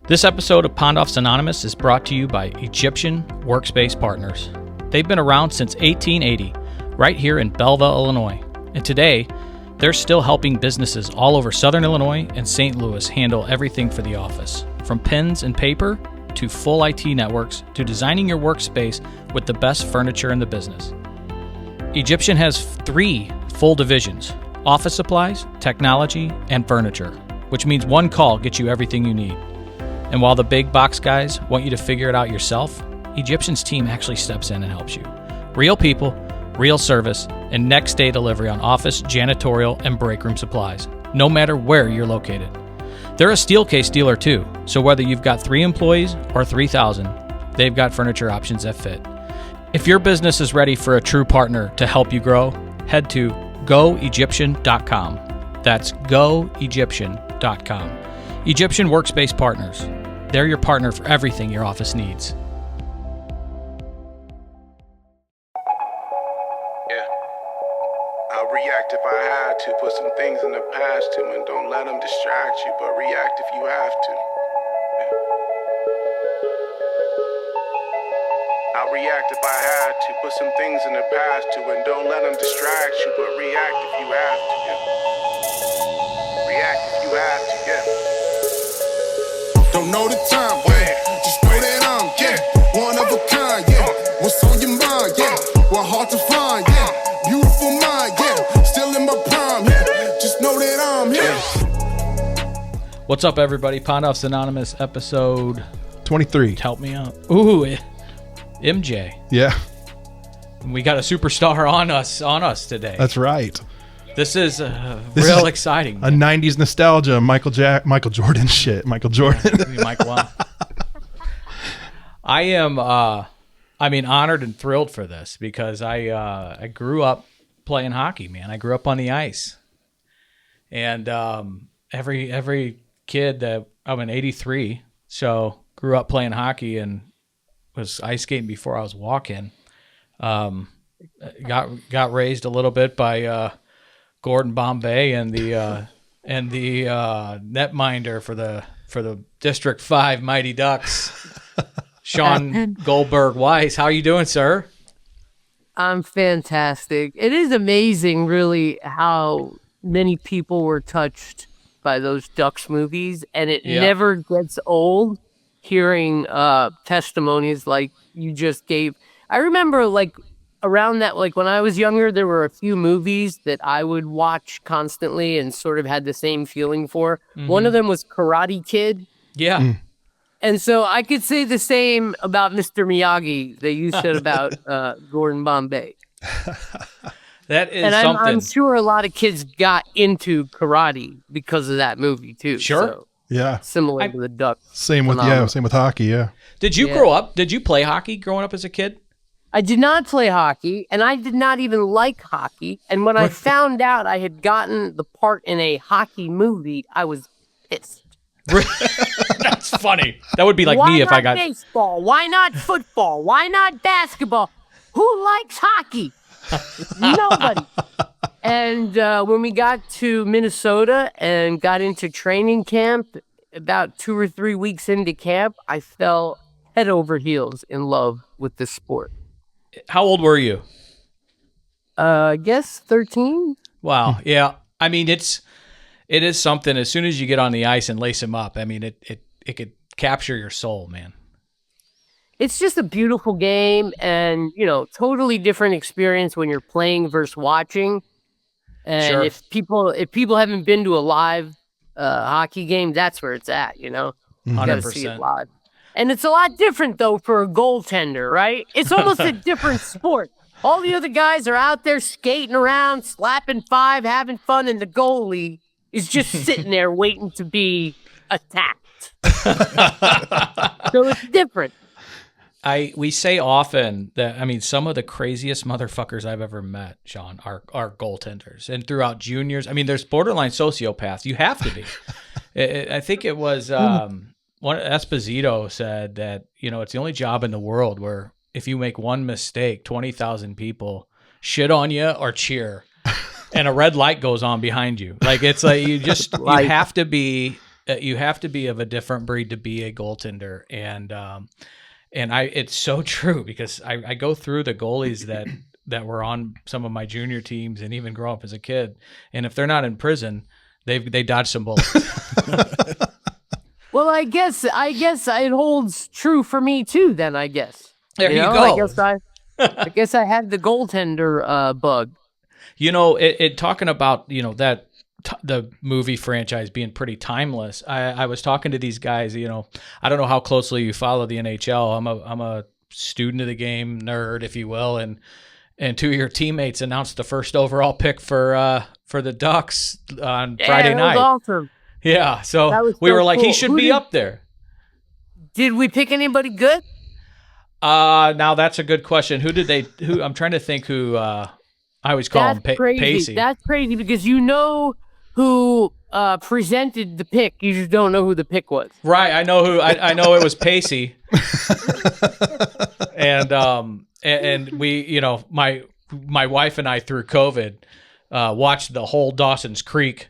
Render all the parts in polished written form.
This episode of Pondoff's Anonymous is brought to you by Egyptian Workspace Partners. They've been around since 1880, right here in Belleville, Illinois. And today, they're still helping businesses all over Southern Illinois and St. Louis handle everything for the office. From pens and paper, to full IT networks, to designing your workspace with the best furniture in the business. Egyptian has 3 full divisions: office supplies, technology, and furniture, which means one call gets you everything you need. And while the big box guys want you to figure it out yourself, Egyptian's team actually steps in and helps you. Real people, real service, and next day delivery on office, janitorial, and break room supplies, no matter where you're located. They're a steel case dealer too, so whether you've got 3 employees or 3,000, they've got furniture options that fit. If your business is ready for a true partner to help you grow, head to goegyptian.com. That's goegyptian.com. Egyptian Workspace Partners. They're your partner for everything your office needs. I'll react if I had to. Put some things in the past too, and don't let them distract you, but react if you have to. I'll react if I had to. Put some things in the past too, and don't let them distract you, but react if you have to. React if you have to, Don't know the time, just know that I'm, one of a kind, What's on your mind, Well, hard to find, Beautiful mind, Still in my prime, Just know that I'm here. What's up, everybody? Pondoff's Anonymous, episode 23. Help me out. Ooh, MJ. Yeah, We got a superstar on us today. that's right. This is This real is exciting. A 90s nostalgia, Michael Jordan shit. Michael Jordan. Mike, wow. I am, honored and thrilled for this because I grew up playing hockey, man. I grew up on the ice, and every kid that I'm in '83, so grew up playing hockey and was ice skating before I was walking. Got raised a little bit by Gordon Bombay and the netminder for the District 5 Mighty Ducks, Shaun Goldberg Weiss. How are you doing, sir? I'm fantastic. It is amazing, really, how many people were touched by those Ducks movies, and it never gets old hearing testimonies like you just gave. I remember, around that, when I was younger, there were a few movies that I would watch constantly and sort of had the same feeling for. Mm-hmm. One of them was Karate Kid. Yeah. Mm. And so I could say the same about Mr. Miyagi that you said about Gordon Bombay. That is and something. I'm sure a lot of kids got into karate because of that movie too. Sure. So, Yeah. similar to the Ducks. Same with hockey, yeah. Did you grow up? Did you play hockey growing up as a kid? I did not play hockey, and I did not even like hockey. And when I found out I had gotten the part in a hockey movie, I was pissed. That's funny. That would be like Why me if I got... Why not baseball? Why not football? Why not basketball? Who likes hockey? Nobody. And when we got to Minnesota and got into training camp, about 2 or 3 weeks into camp, I fell head over heels in love with this sport. How old were you? I guess 13. Wow. Yeah. I mean, it is something. As soon as you get on the ice and lace them up, I mean, it could capture your soul, man. It's just a beautiful game, and totally different experience when you're playing versus watching. And Sure. if people haven't been to a live hockey game, that's where it's at. You got to see it 100%. live. And it's a lot different, though, for a goaltender, right? It's almost a different sport. All the other guys are out there skating around, slapping 5, having fun, and the goalie is just sitting there waiting to be attacked. So it's different. We say often that, some of the craziest motherfuckers I've ever met, Shaun, are goaltenders. And throughout juniors, there's borderline sociopaths. You have to be. I think it was... One Esposito said that, it's the only job in the world where if you make one mistake, 20,000 people shit on you or cheer, and a red light goes on behind you. It's like you have to be you have to be of a different breed to be a goaltender, and it's so true because I go through the goalies that were on some of my junior teams and even grow up as a kid, and if they're not in prison, they dodge some bullets. Well, I guess it holds true for me too. Then I guess there you go. I guess I had the goaltender bug. It talking about that the movie franchise being pretty timeless. I was talking to these guys. I don't know how closely you follow the NHL. I'm a student of the game, nerd, if you will, and two of your teammates announced the first overall pick for the Ducks on Friday night. That was awesome. Yeah, so we were like, cool. He should be up there. Did we pick anybody good? Now that's a good question. Who I'm trying to think who I always call him Pacey. That's crazy because you know who presented the pick. You just don't know who the pick was. Right. I know who. I know it was Pacey. and we, my wife and I through COVID watched the whole Dawson's Creek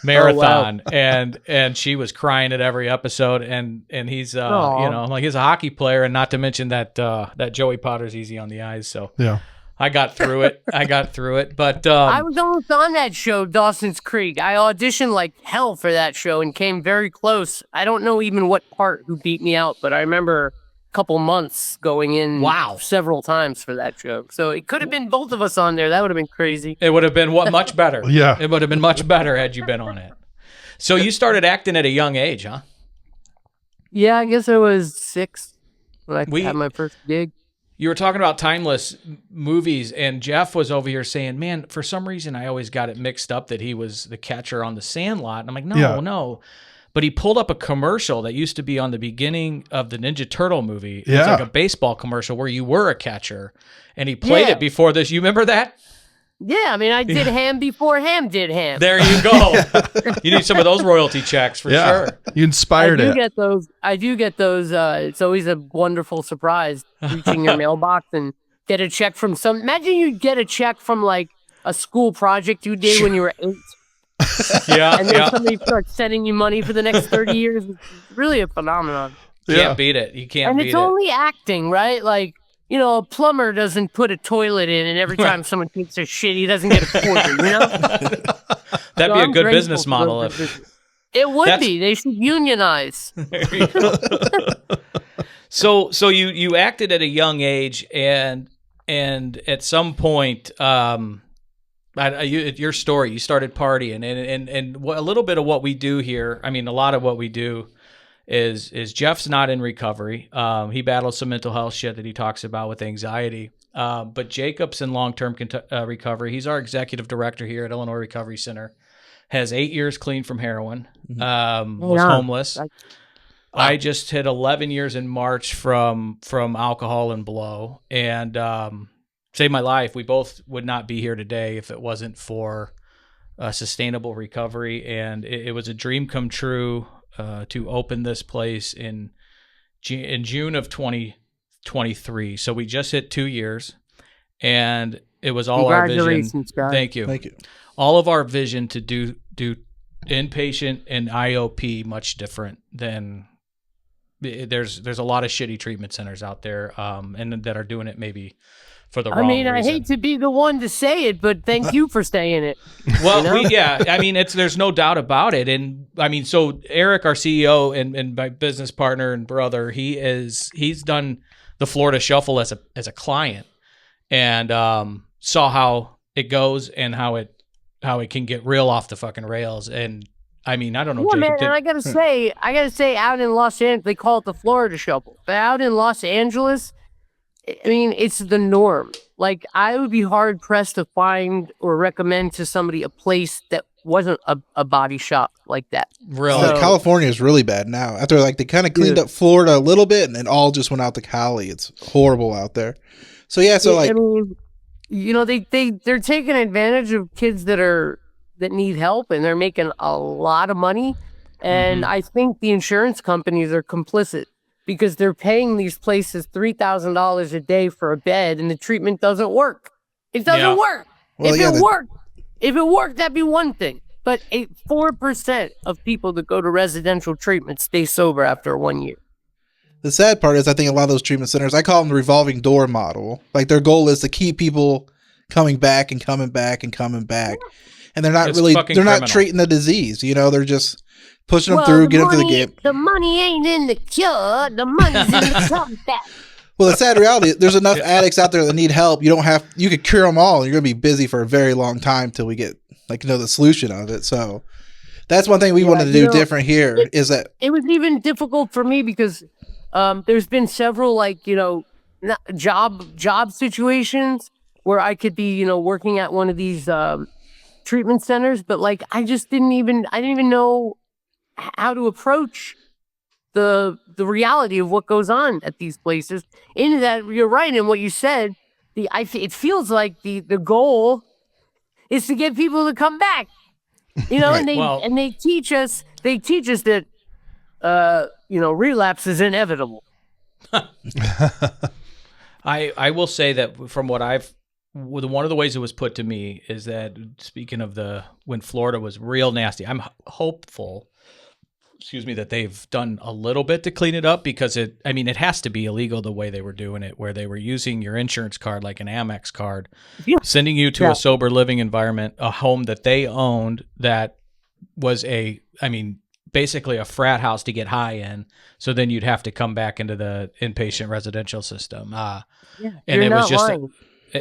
marathon. Oh, wow. and she was crying at every episode, and he's I'm like, he's a hockey player, and not to mention that Joey Potter's easy on the eyes. So yeah, I got through it. But I was almost on that show, Dawson's Creek. I auditioned like hell for that show and came very close. I don't know even what part who beat me out, but I remember a couple months going in several times for that show. So it could have been both of us on there. That would have been crazy. It would have been much better. Yeah. It would have been much better had you been on it. So you started acting at a young age, huh? Yeah, I guess I was 6 when I had my first gig. You were talking about timeless movies, and Jeff was over here saying, man, for some reason I always got it mixed up that he was the catcher on The Sandlot. And I'm like, no. But he pulled up a commercial that used to be on the beginning of the Ninja Turtle movie. It was like a baseball commercial where you were a catcher, and he played it before this. You remember that? Yeah, I mean, I did Ham before Ham did Ham. There you go. You need some of those royalty checks for sure. You inspired it. I do get those. It's always a wonderful surprise reaching your mailbox and get a check from imagine you get a check from like a school project you did when you were 8. Yeah. And then somebody starts sending you money for the next 30 years. It's really a phenomenon. Can't beat it. You can't beat it. And it's only acting, right? Like, a plumber doesn't put a toilet in, and every time someone takes a shit, he doesn't get a quarter, That'd be a good business model. It would be. They should unionize. So you acted at a young age, and at some point, your story, you started partying, and a little bit of what we do here. I mean, a lot of what we do is Jeff's not in recovery. He battles some mental health shit that he talks about with anxiety. But Jakob's in long-term recovery. He's our executive director here at Illinois Recovery Center. Has 8 years clean from heroin. Was homeless. I just hit 11 years in March from alcohol and blow, and saved my life. We both would not be here today if it wasn't for sustainable recovery, and it was a dream come true to open this place in June of 2023. So we just hit 2 years, and it was all our vision. Guys. Thank you. All of our vision to do inpatient and IOP much different than there's a lot of shitty treatment centers out there, and that are doing it maybe for the wrong reason. I hate to be the one to say it, but thank you for saying it. Well, there's no doubt about it. And I mean, so Eric, our CEO and my business partner and brother, he's done the Florida Shuffle as a client, and saw how it goes and how it can get real off the fucking rails. And I mean, I don't know. Yeah, man, and I gotta say, out in Los Angeles, they call it the Florida Shuffle. But out in Los Angeles, I mean, it's the norm. Like, I would be hard pressed to find or recommend to somebody a place that wasn't a body shop like that. Really? So, California is really bad now. After they kind of cleaned up Florida a little bit, and it all just went out to Cali. It's horrible out there. So yeah, I mean, they're taking advantage of kids that need help, and they're making a lot of money. And I think the insurance companies are complicit, because they're paying these places $3,000 a day for a bed, and the treatment doesn't work. It doesn't work. If it worked, that'd be one thing. But 4% of people that go to residential treatment stay sober after 1 year. The sad part is I think a lot of those treatment centers, I call them the revolving door model. Like their goal is to keep people coming back and coming back and coming back. And they're not they're not treating the disease. You know, they're just pushing them through, get them through the game. The money ain't in the cure. The money's in the comeback. Well, the sad reality, there's enough addicts out there that need help. You could cure them all. And you're going to be busy for a very long time till we get the solution of it. So that's one thing we wanted to do different here is that it was even difficult for me because there's been several job situations where I could be, working at one of these treatment centers, but I didn't even know how to approach the reality of what goes on at these places. In that, you're right in what you said. It feels like the goal is to get people to come back, right. and they teach us that relapse is inevitable. I will say that from what one of the ways it was put to me is that, speaking of when Florida was real nasty, I'm hopeful, that they've done a little bit to clean it up, because it has to be illegal the way they were doing it, where they were using your insurance card like an Amex card, sending you to a sober living environment, a home that they owned that was basically a frat house to get high in. So then you'd have to come back into the inpatient residential system. And it was just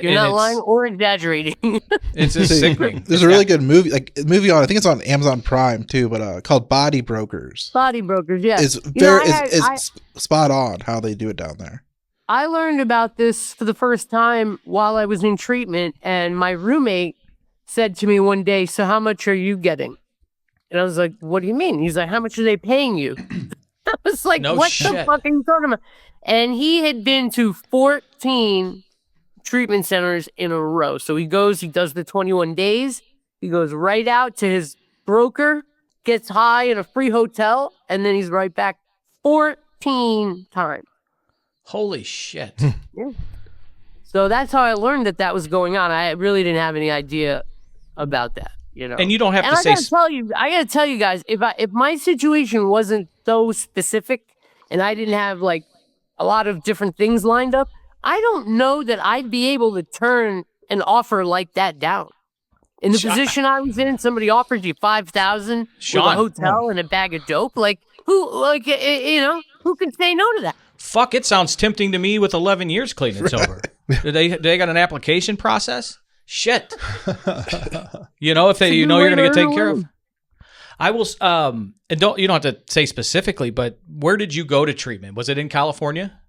you're not lying or exaggerating. It's just sickening. There's a really good movie, I think it's on Amazon Prime too, but called Body Brokers. Body Brokers, yeah. It's spot on how they do it down there. I learned about this for the first time while I was in treatment, and my roommate said to me one day, "So how much are you getting?" And I was like, "What do you mean?" He's like, "How much are they paying you?" I was like, "What the fuck are you talking about?" And he had been to 14 treatment centers in a row. So he does the 21 days. He goes right out to his broker, gets high in a free hotel, and then he's right back 14 times. Holy shit. Yeah. So that's how I learned that was going on. I really didn't have any idea about that, And you don't have to say... I gotta tell you guys, if my situation wasn't so specific and I didn't have a lot of different things lined up, I don't know that I'd be able to turn an offer like that down. In the position I was in, somebody offers you $5,000 with a hotel and a bag of dope. Who can say no to that? Fuck, it sounds tempting to me with 11 years clean and sober. Do they got an application process? Shit. If they, you're going to get taken care of. I will, and you don't have to say specifically, but where did you go to treatment? Was it in California?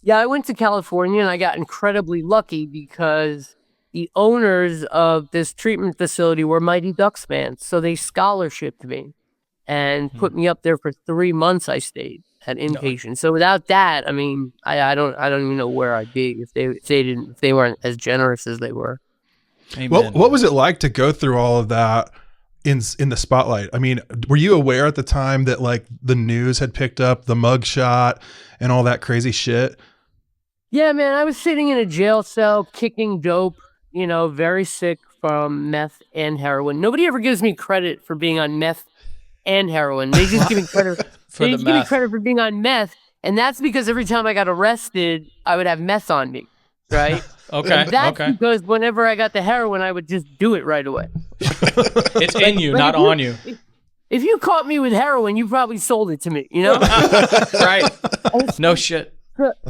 Yeah, I went to California, and I got incredibly lucky because the owners of this treatment facility were Mighty Ducks fans. So they scholarshiped me and put me up there for 3 months. I stayed at inpatient. No. So without that, I don't even know where I'd be if they weren't as generous as they were. Amen. What was it like to go through all of that in the spotlight? Were you aware at the time that the news had picked up the mugshot and all that crazy shit? Yeah, man, I was sitting in a jail cell kicking dope, very sick from meth and heroin. Nobody ever gives me credit for being on meth and heroin. They just give me credit give me credit for being on meth, and that's because every time I got arrested, I would have meth on me, right? Okay. And that's because whenever I got the heroin, I would just do it right away. It's in you, not on you. If you caught me with heroin, you probably sold it to me, Right. No shit.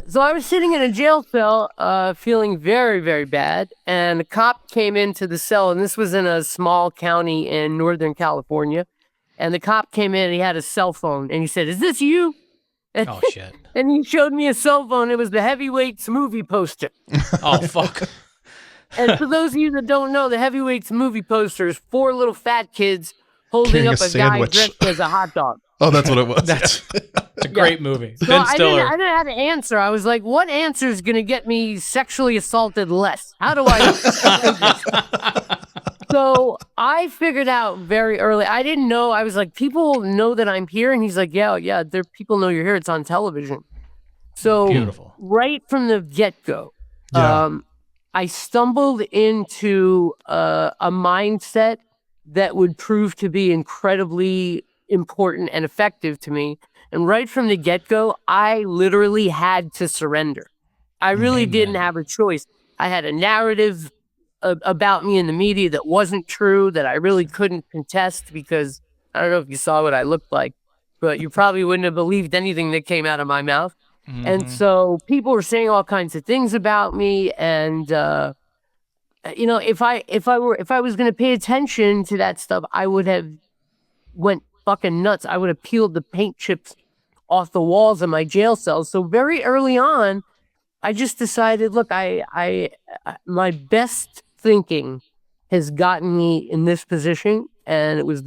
So I was sitting in a jail cell, feeling very, very bad, and a cop came into the cell, and this was in a small county in Northern California, and the cop came in, and he had a cell phone, and he said, "Is this you?" Oh, shit. And he showed me a cell phone. It was the Heavyweights movie poster. Oh, fuck. And for those of you that don't know, the Heavyweights movie poster is 4 little fat kids holding up a guy dressed as a hot dog. Oh, that's what it was. It's a great movie. So Ben Stiller. I didn't have to answer. I was like, what answer is going to get me sexually assaulted less? How do I... So I figured out very early. I didn't know. I was like, people know that I'm here. And he's like, yeah, people know you're here. It's on television. So beautiful. Right from the get-go, I stumbled into a mindset that would prove to be incredibly important and effective to me. And right from the get-go, I literally had to surrender. I really didn't have a choice. I had a narrative about me in the media that wasn't true, that I really couldn't contest because I don't know if you saw what I looked like, but you probably wouldn't have believed anything that came out of my mouth. And so people were saying all kinds of things about me. And, you know, if I was going to pay attention to that stuff, I would have went fucking nuts. I would have peeled the paint chips off the walls of my jail cells. So very early on, I just decided, look, my best thinking has gotten me in this position, and it was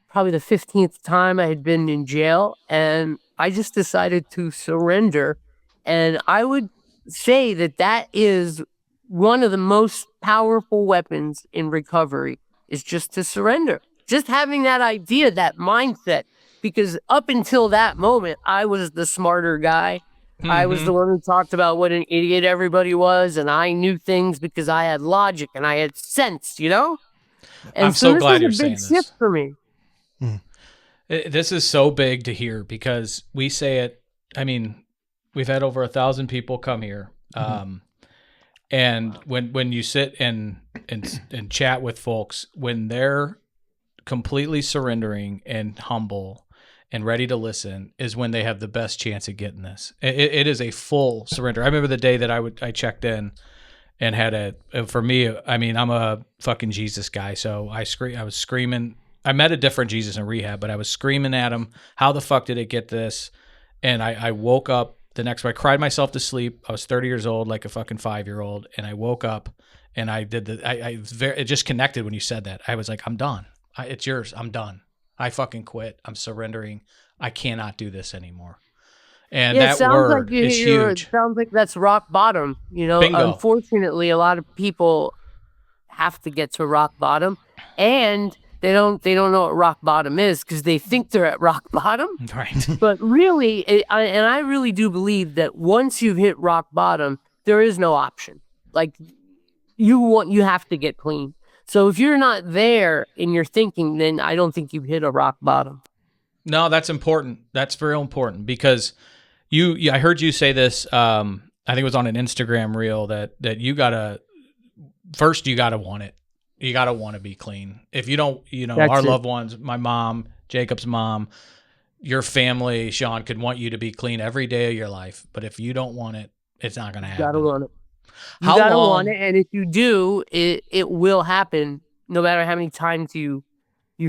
probably the 15th time I had been in jail, and I just decided to surrender. And I would say that is one of the most powerful weapons in recovery, is just to surrender. Just having that idea, that mindset, because up until that moment, I was the smarter guy. I was the one who talked about what an idiot everybody was, and I knew things because I had logic and I had sense, you know? And I'm so glad you're saying this was a big shift for me. This is so big to hear because we say it. I mean, we've had over 1,000 people come here. And when you sit and chat with folks, when they're completely surrendering and humble and ready to listen, is when they have the best chance of getting this. It is a full surrender. I remember the day that I checked in and had for me, I mean, I'm a fucking Jesus guy. So I was screaming. I met a different Jesus in rehab, but I was screaming at him. How the fuck did it get this? And I woke up the next day. I cried myself to sleep. I was 30 years old, like a fucking 5-year-old. And I woke up and I did it just connected when you said that. I was like, I'm done. It's yours. I'm done. I fucking quit. I'm surrendering. I cannot do this anymore. And that word is huge. It sounds like that's rock bottom. You know, Bingo. Unfortunately, a lot of people have to get to rock bottom, and they don't know what rock bottom is because they think they're at rock bottom. Right. But really, I really do believe that once you've hit rock bottom, there is no option. Like you have to get clean. So if you're not there in your thinking, then I don't think you've hit a rock bottom. No, that's important. That's real important because I heard you say this. I think it was on an Instagram reel that you gotta want it. You gotta want to be clean. If you don't, our loved ones, my mom, Jacob's mom, your family, Shaun, could want you to be clean every day of your life. But if you don't want it, it's not gonna happen. You gotta want it. You gotta want it, and if you do, it will happen no matter how many times you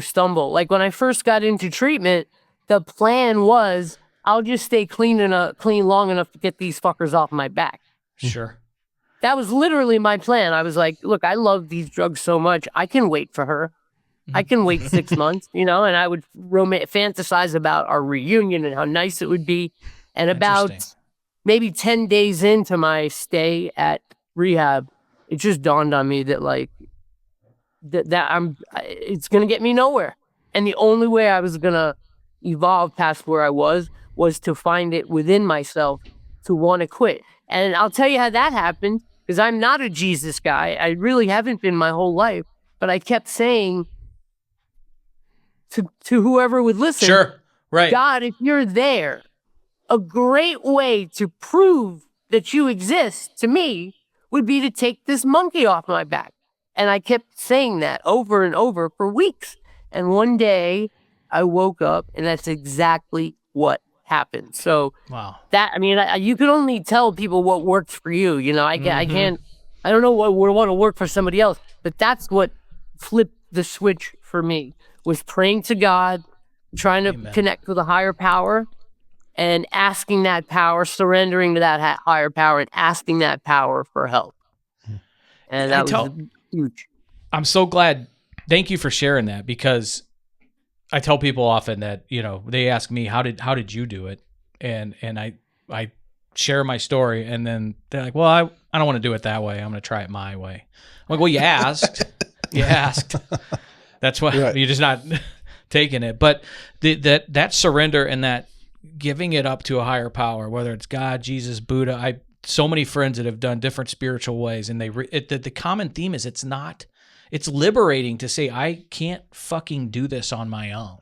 stumble. Like when I first got into treatment, the plan was I'll just stay clean long enough to get these fuckers off my back. Sure. That was literally my plan. I was like, look, I love these drugs so much. I can wait for her. I can wait 6 months, and I would fantasize about our reunion and how nice it would be. And about maybe 10 days into my stay at rehab, it just dawned on me that it's going to get me nowhere. And the only way I was going to evolve past where I was to find it within myself to want to quit. And I'll tell you how that happened, because I'm not a Jesus guy. I really haven't been my whole life, but I kept saying to whoever would listen, sure, right, God, if you're there, a great way to prove that you exist to me would be to take this monkey off my back. And I kept saying that over and over for weeks. And one day I woke up and that's exactly what happened. So wow, you can only tell people what works for you. I can't, I don't know what would want to work for somebody else, but that's what flipped the switch for me, was praying to God, trying to connect with a higher power, and asking that power, surrendering to that higher power, and asking that power for help. And that was huge. I'm so glad. Thank you for sharing that, because I tell people often that, they ask me, how did you do it? And I share my story, and then they're like, well, I don't want to do it that way. I'm going to try it my way. I'm like, well, you asked. You asked. That's why you're just not taking it. But that surrender and that giving it up to a higher power, whether it's God, Jesus, Buddha, so many friends that have done different spiritual ways, and the common theme is it's it's liberating to say, I can't fucking do this on my own.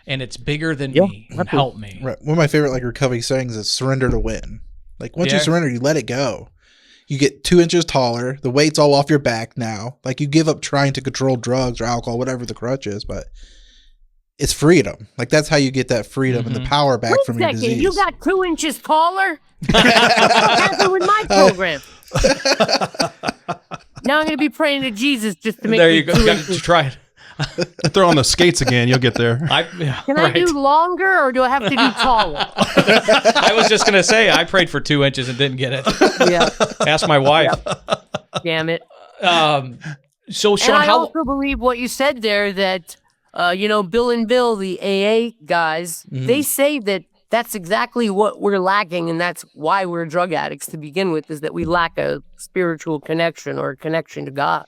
And it's bigger than me. Help me. Right. One of my favorite like recovery sayings is surrender to win. Like once you surrender, you let it go. You get 2 inches taller. The weight's all off your back now. Like you give up trying to control drugs or alcohol, whatever the crutch is, but it's freedom. Like that's how you get that freedom and the power back from your disease. You got 2 inches taller? What happened with my program? Now I'm going to be praying to Jesus just to make there me you go. 2 You got inches. to try it. Throw on the skates again. You'll get there. Can I do longer or do I have to do taller? I was just going to say, I prayed for 2 inches and didn't get it. Yeah. Ask my wife. Damn it. So, Shaun, and I also believe what you said there that, Bill and Bill, the AA guys, they say that that's exactly what we're lacking, and that's why we're drug addicts to begin with, is that we lack a spiritual connection or a connection to God.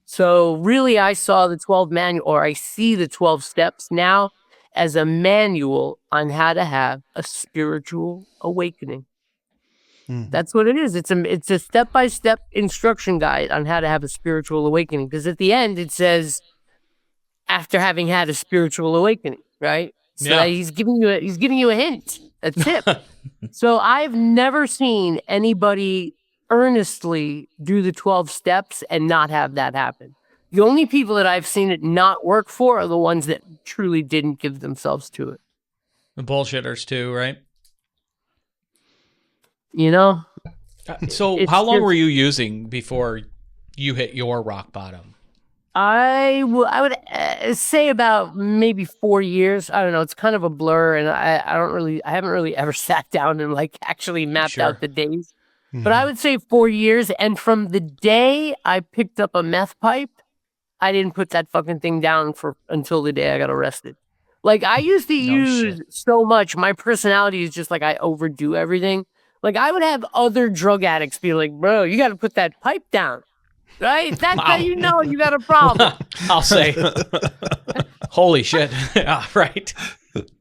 So really, I saw the 12 manual, or I see the 12 steps now as a manual on how to have a spiritual awakening. That's what it is. It's a step-by-step instruction guide on how to have a spiritual awakening. Because at the end, it says, after having had a spiritual awakening, right? So he's giving you a hint, a tip. So I've never seen anybody earnestly do the 12 steps and not have that happen. The only people that I've seen it not work for are the ones that truly didn't give themselves to it. The bullshitters too, right? So how long were you using before you hit your rock bottom? I would say about maybe 4 years. I don't know. It's kind of a blur, and I haven't really ever sat down and like actually mapped out the days. But I would say 4 years. And from the day I picked up a meth pipe, I didn't put that fucking thing down until the day I got arrested. Like I used to use so much. My personality is just like I overdo everything. Like I would have other drug addicts be like, bro, you got to put that pipe down. Right? That's how you know you got a problem. I'll say. Holy shit. Yeah, right.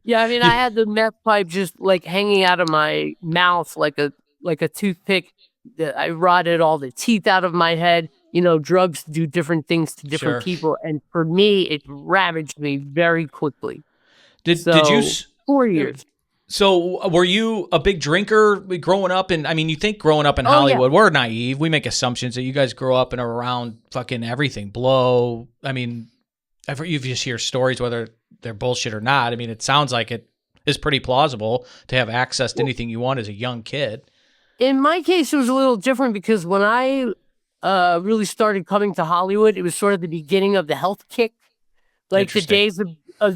Yeah, I mean, I had the meth pipe just like hanging out of my mouth like a toothpick. I rotted all the teeth out of my head. Drugs do different things to different people. And for me, it ravaged me very quickly. Did you 4 years. So were you a big drinker growing up? And I mean, you think growing up in Hollywood, we're naive. We make assumptions that you guys grow up and are around fucking everything. Blow. I mean, you just hear stories, whether they're bullshit or not. I mean, it sounds like it is pretty plausible to have access to anything you want as a young kid. In my case, it was a little different because when I really started coming to Hollywood, it was sort of the beginning of the health kick. Like the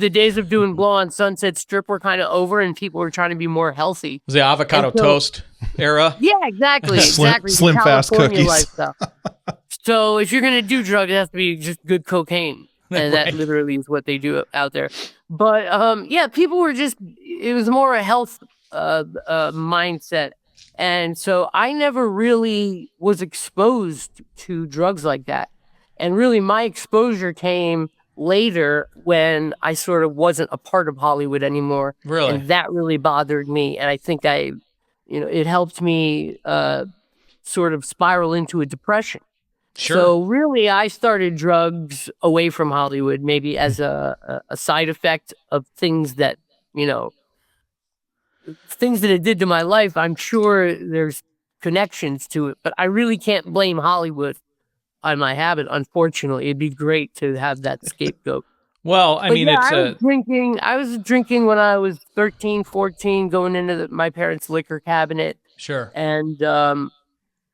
days of doing blow on Sunset Strip were kind of over, and people were trying to be more healthy. It was the avocado toast era. Yeah, exactly. Slim fast cookies. Lifestyle. So if you're gonna do drugs, it has to be just good cocaine, and that literally is what they do out there. But people were it was more a health mindset. And so I never really was exposed to drugs like that. And really my exposure came later when I sort of wasn't a part of Hollywood anymore. Really? And that really bothered me. And I think it helped me sort of spiral into a depression. Sure. So really I started drugs away from Hollywood, maybe as a side effect of things that, things that it did to my life. I'm sure there's connections to it, but I really can't blame Hollywood on my habit. Unfortunately, it'd be great to have that scapegoat. Well, I was drinking when I was 13, 14, going into my parents' liquor cabinet. Sure. And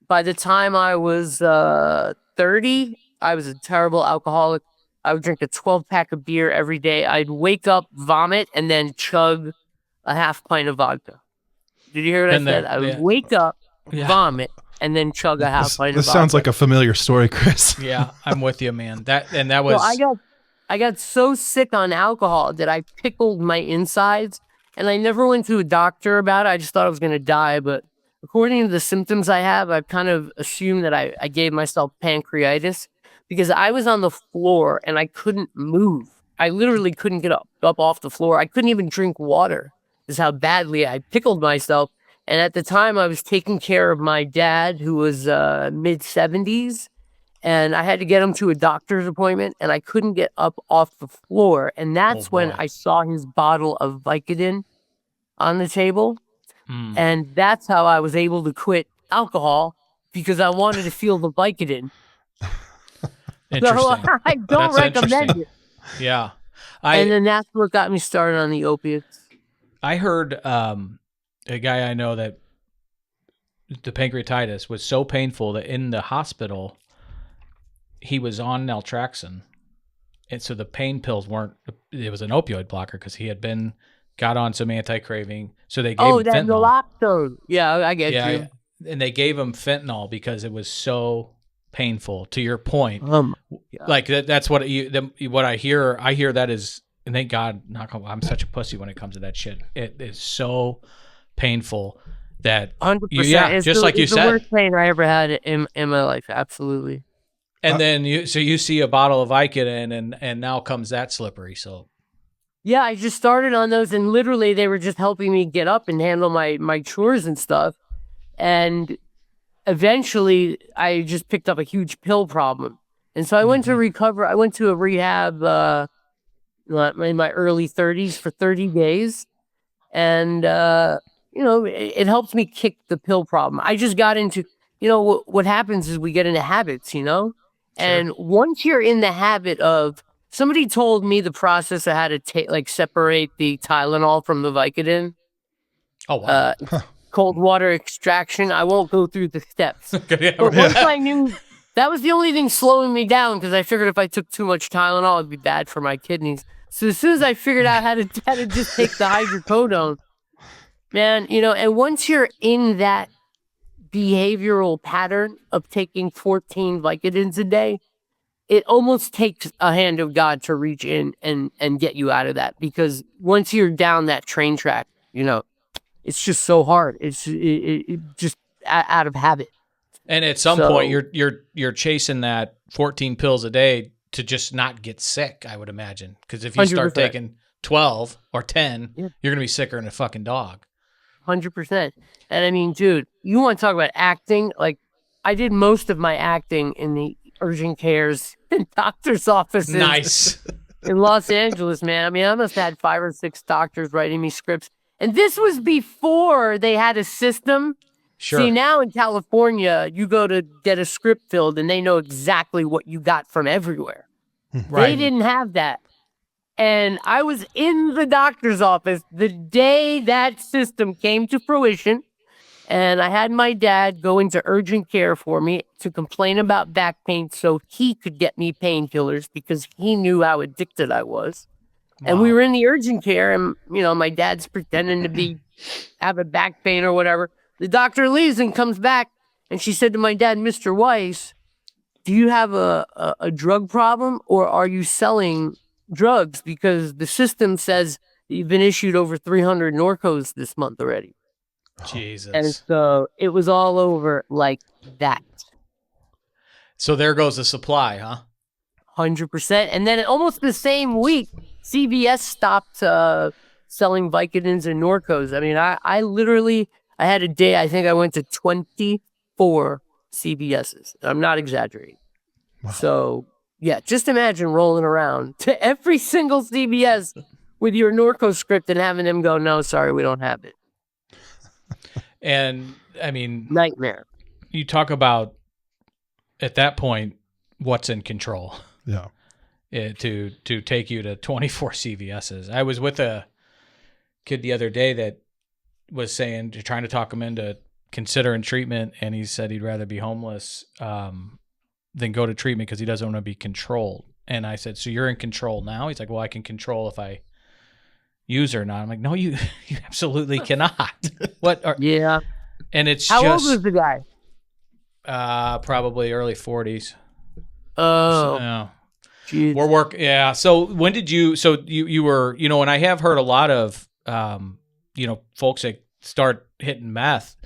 by the time I was 30, I was a terrible alcoholic. I would drink a 12-pack of beer every day. I'd wake up, vomit, and then chug a half pint of vodka. Did you hear what I said? I would wake up, vomit, and then chug a half pint of vodka. This sounds like a familiar story, Chris. Yeah, I'm with you, man. That was. So I got so sick on alcohol that I pickled my insides, and I never went to a doctor about it. I just thought I was going to die, but according to the symptoms I have, I've kind of assumed that I gave myself pancreatitis because I was on the floor and I couldn't move. I literally couldn't get up off the floor. I couldn't even drink water. Is how badly I pickled myself. And at the time I was taking care of my dad, who was mid-70s, and I had to get him to a doctor's appointment, and I couldn't get up off the floor. And that's when I saw his bottle of Vicodin on the table. And that's how I was able to quit alcohol, because I wanted to feel the Vicodin. Interesting. So I don't recommend it. Yeah. And then that's what got me started on the opiates. I heard a guy I know that the pancreatitis was so painful that in the hospital, he was on naltrexone. And so the pain pills weren't, it was an opioid blocker because he had got on some anti-craving. So they gave him fentanyl. Naloxone. Yeah, I get you. Yeah. And they gave him fentanyl because it was so painful. To your point, like that's what what I hear. I hear that is, and thank God, I'm such a pussy when it comes to that shit. It is so painful that 100%. Just like you said, the worst pain I ever had in my life. Absolutely. And then you see a bottle of Vicodin, and now comes that slippery slope. Yeah, I just started on those, and literally they were just helping me get up and handle my chores and stuff. And eventually, I just picked up a huge pill problem. And so I went to recover. I went to a rehab in my early 30s for 30 days. And, it helped me kick the pill problem. I just got into, what happens is we get into habits, And once you're in the habit of, somebody told me the process of how to separate the Tylenol from the Vicodin. Oh, wow. Cold water extraction. I won't go through the steps. But once I knew, that was the only thing slowing me down, because I figured if I took too much Tylenol, it'd be bad for my kidneys. So as soon as I figured out how to just take the hydrocodone, man, and once you're in that behavioral pattern of taking 14 Vicodins a day, it almost takes a hand of God to reach in and get you out of that, because once you're down that train track, it's just so hard. It's just out of habit. And at some point, you're chasing that 14 pills a day to just not get sick, I would imagine. Because if you start 100%. taking 12 or 10, you're going to be sicker than a fucking dog. 100%. And I mean, dude, you want to talk about acting? Like, I did most of my acting in the urgent cares and doctor's offices. Nice. In Los Angeles, man. I mean, I must have had 5 or 6 doctors writing me scripts. And this was before they had a system. Sure. See, now in California, you go to get a script filled and they know exactly what you got from everywhere. Right. They didn't have that. And I was in the doctor's office the day that system came to fruition. And I had my dad go into urgent care for me to complain about back pain so he could get me painkillers, because he knew how addicted I was. Wow. And we were in the urgent care, and, my dad's pretending to have a back pain or whatever. The doctor leaves and comes back, and she said to my dad, Mr. Weiss, do you have a drug problem, or are you selling drugs? Because the system says you've been issued over 300 Norcos this month already. Jesus. And so it was all over like that. So there goes the supply, huh? 100%. And then almost the same week, CVS stopped selling Vicodins and Norcos. I mean, I literally had a day, I think I went to 24 CVSs. I'm not exaggerating. Wow. So, yeah, just imagine rolling around to every single CVS with your Norco script and having them go, no, sorry, we don't have it. And, I mean... Nightmare. You talk about, at that point, what's in control. Yeah. To take you to 24 CVSs. I was with a kid the other day that was saying, trying to talk him into considering treatment, and he said he'd rather be homeless than go to treatment because he doesn't want to be controlled. And I said, so you're in control now? He's like, well, I can control if I use or not. I'm like, no, you absolutely cannot. Yeah. And it's How just... old was the guy? Probably early 40s. Oh. So, we're yeah. So when did you were, and I have heard a lot of, folks that start hitting meth,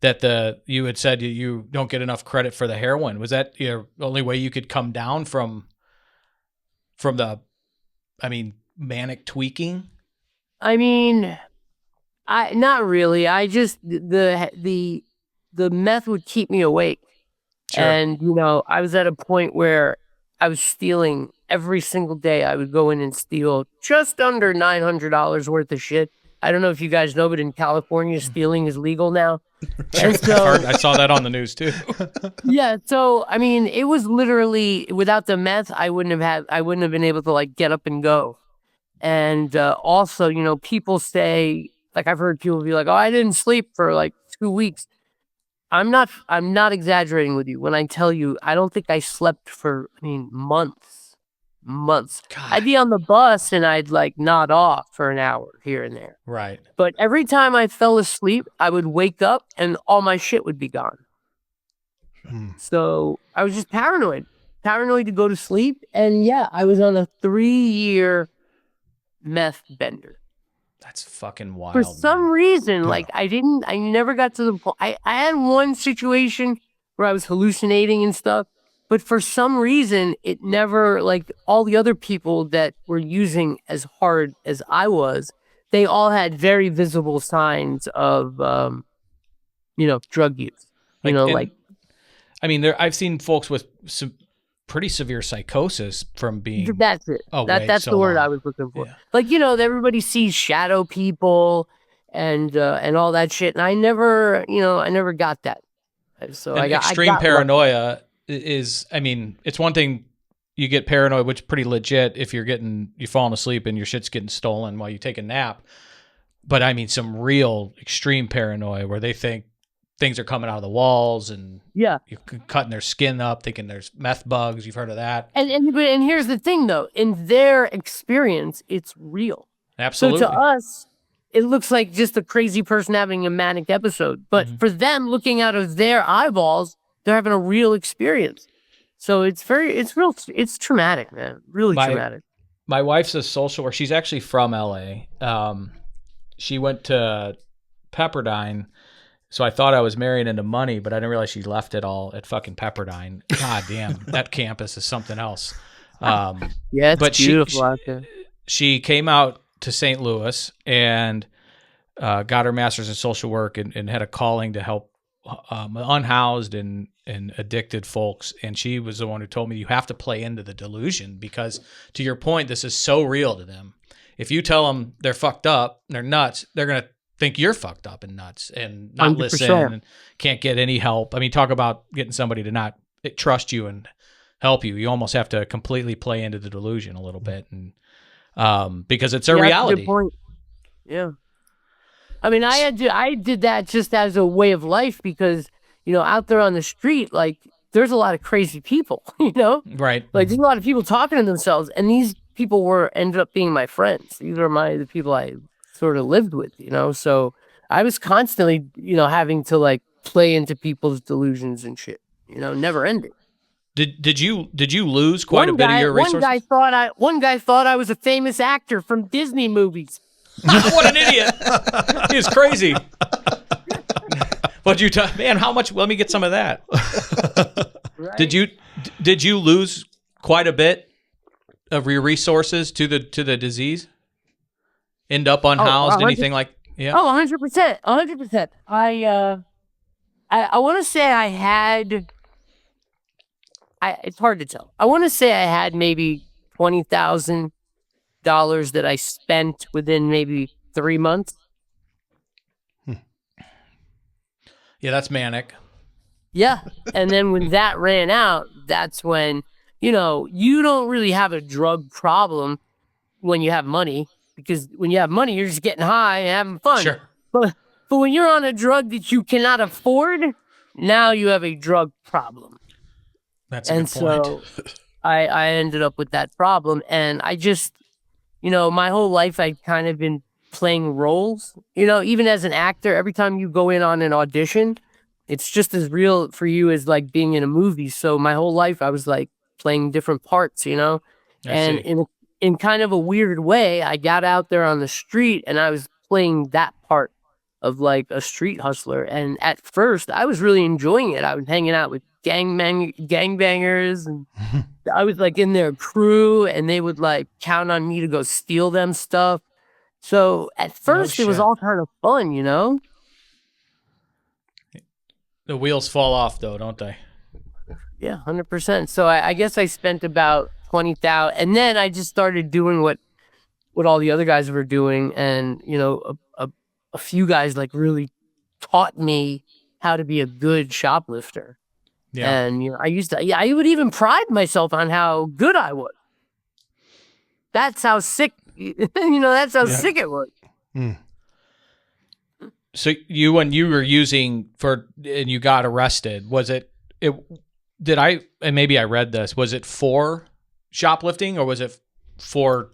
that you had said you don't get enough credit for the heroin. Was that the only way you could come down from the, manic tweaking? I mean, not really. I just, the meth would keep me awake. Sure. And, you know, I was at a point where I was stealing every single day. I would go in and steal just under $900 worth of shit. I don't know if you guys know, but in California, stealing is legal now. And so, I saw that on the news too. yeah. So, I mean, it was literally, without the meth, I wouldn't have been able to like get up and go. And also, you know, people say, like, I've heard people be like, oh, I didn't sleep for like 2 weeks. I'm not exaggerating with you when I tell you, I don't think I slept for, months. God. I'd be on the bus and I'd like nod off for an hour here and there. Right. But every time I fell asleep, I would wake up and all my shit would be gone. So I was just paranoid to go to sleep. And yeah, I was on a 3-year meth bender. That's fucking wild. For some reason, Yeah. like I never got to the point. I had one situation where I was hallucinating and stuff, but for some reason, it never, like all the other people that were using as hard as I was, they all had very visible signs of, drug use. I've seen folks with some pretty severe psychosis from being. That's it. That's so the word long. I was looking for. Yeah. Like, everybody sees shadow people and all that shit, and I never got that. So And I got extreme I got paranoia is, it's one thing you get paranoid, which is pretty legit if you're falling asleep and your shit's getting stolen while you take a nap. But some real extreme paranoia where they think things are coming out of the walls and Yeah. you're cutting their skin up, thinking there's meth bugs. You've heard of that. And here's the thing, though. In their experience, it's real. Absolutely. So to us, it looks like just a crazy person having a manic episode. But for them, looking out of their eyeballs, they're having a real experience. So it's traumatic, man. Really traumatic. My wife's a social worker. She's actually from LA. She went to Pepperdine. So I thought I was marrying into money, but I didn't realize she left it all at fucking Pepperdine. God damn, that campus is something else. Yeah, it's beautiful out there. She came out to St. Louis and got her master's in social work and had a calling to help unhoused and addicted folks. And she was the one who told me you have to play into the delusion because, to your point, this is so real to them. If you tell them they're fucked up, they're nuts, they're going to think you're fucked up and nuts and not 100%. listen and can't get any help. Talk about getting somebody to not trust you and help you. You almost have to completely play into the delusion a little bit, and because it's a reality. That's a good point. Yeah. I did that just as a way of life because, out there on the street, like there's a lot of crazy people, Right. Like there's a lot of people talking to themselves, and these people ended up being my friends. These are the people I sort of lived with, so I was constantly, having to like play into people's delusions and shit, never ending. Did you lose quite a bit of your resources? One guy thought I was a famous actor from Disney movies. What an idiot! He was crazy. But man, how much? Let me get some of that. Right? Did you lose quite a bit of your resources to the disease? End up unhoused? Anything like? Yeah. Oh, 100%, 100%. I want to say I had. It's hard to tell. I want to say I had maybe $20,000 that I spent within maybe 3 months. Yeah, that's manic. Yeah, and then when that ran out, that's when you don't really have a drug problem when you have money, because when you have money, you're just getting high and having fun. Sure. But when you're on a drug that you cannot afford, now you have a drug problem. That's a good point. So I ended up with that problem, and I just, my whole life I've kind of been playing roles. Even as an actor, every time you go in on an audition, it's just as real for you as like being in a movie. So my whole life I was like playing different parts, and in kind of a weird way, I got out there on the street and I was playing that part of like a street hustler. And at first I was really enjoying it. I was hanging out with gangbangers, and I was like in their crew, and they would like count on me to go steal them stuff. So at first it was all kind of fun, The wheels fall off though, don't they? Yeah, 100%. So I guess I spent about 20,000, and then I just started doing what all the other guys were doing, and a few guys like really taught me how to be a good shoplifter. Yeah. And I would even pride myself on how good I was. That's how sick, that's how sick it was. Mm. So when you were using and you got arrested, and maybe I read this, was it for shoplifting or was it for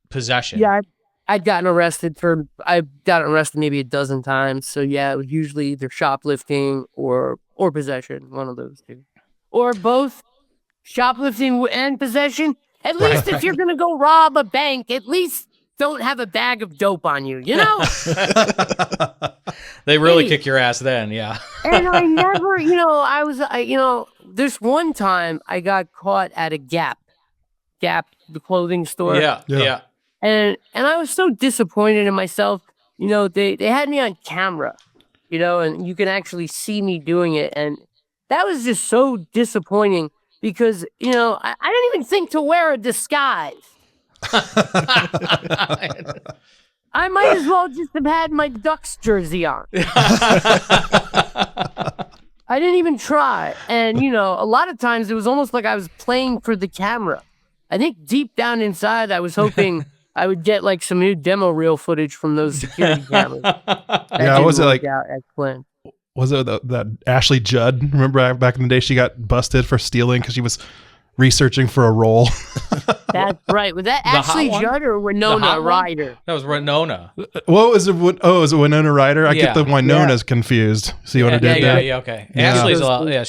possession? Yeah, I've gotten arrested maybe a dozen times. So yeah, it was usually either shoplifting or possession, one of those two. Or both, shoplifting and possession. At least if you're going to go rob a bank, at least don't have a bag of dope on you, They really kick your ass then, yeah. And I never, there's one time I got caught at a Gap, the clothing store. Yeah. And I was so disappointed in myself. They had me on camera, and you can actually see me doing it. And that was just so disappointing because, I didn't even think to wear a disguise. I might as well just have had my Ducks jersey on. I didn't even try. And, a lot of times it was almost like I was playing for the camera. I think deep down inside, I was hoping I would get like some new demo reel footage from those security cameras. Yeah, was it like as planned. Was it that Ashley Judd? Remember back in the day, she got busted for stealing because she was researching for a role. That's right. Was that Ashley Judd or Winona Ryder? That was Winona. What was it? Oh, is it Winona Ryder? I get the Winonas confused. See what I did there? Yeah, okay. Yeah. Ashley's a lot. Yeah,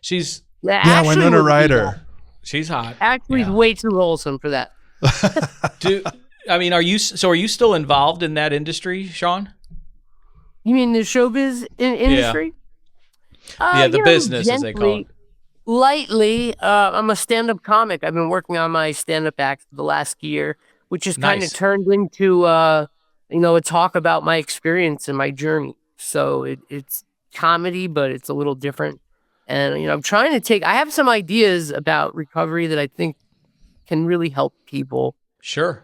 she's. Yeah, Winona Ryder. She's hot. Ashley's way too wholesome for that. Are you still involved in that industry, Shaun? You mean the showbiz industry? Yeah, the business, as they call it. Lightly, I'm a stand-up comic. I've been working on my stand-up act for the last year, which has kind of turned into, a talk about my experience and my journey. So it's comedy, but it's a little different. And, I'm trying to I have some ideas about recovery that I think can really help people. Sure.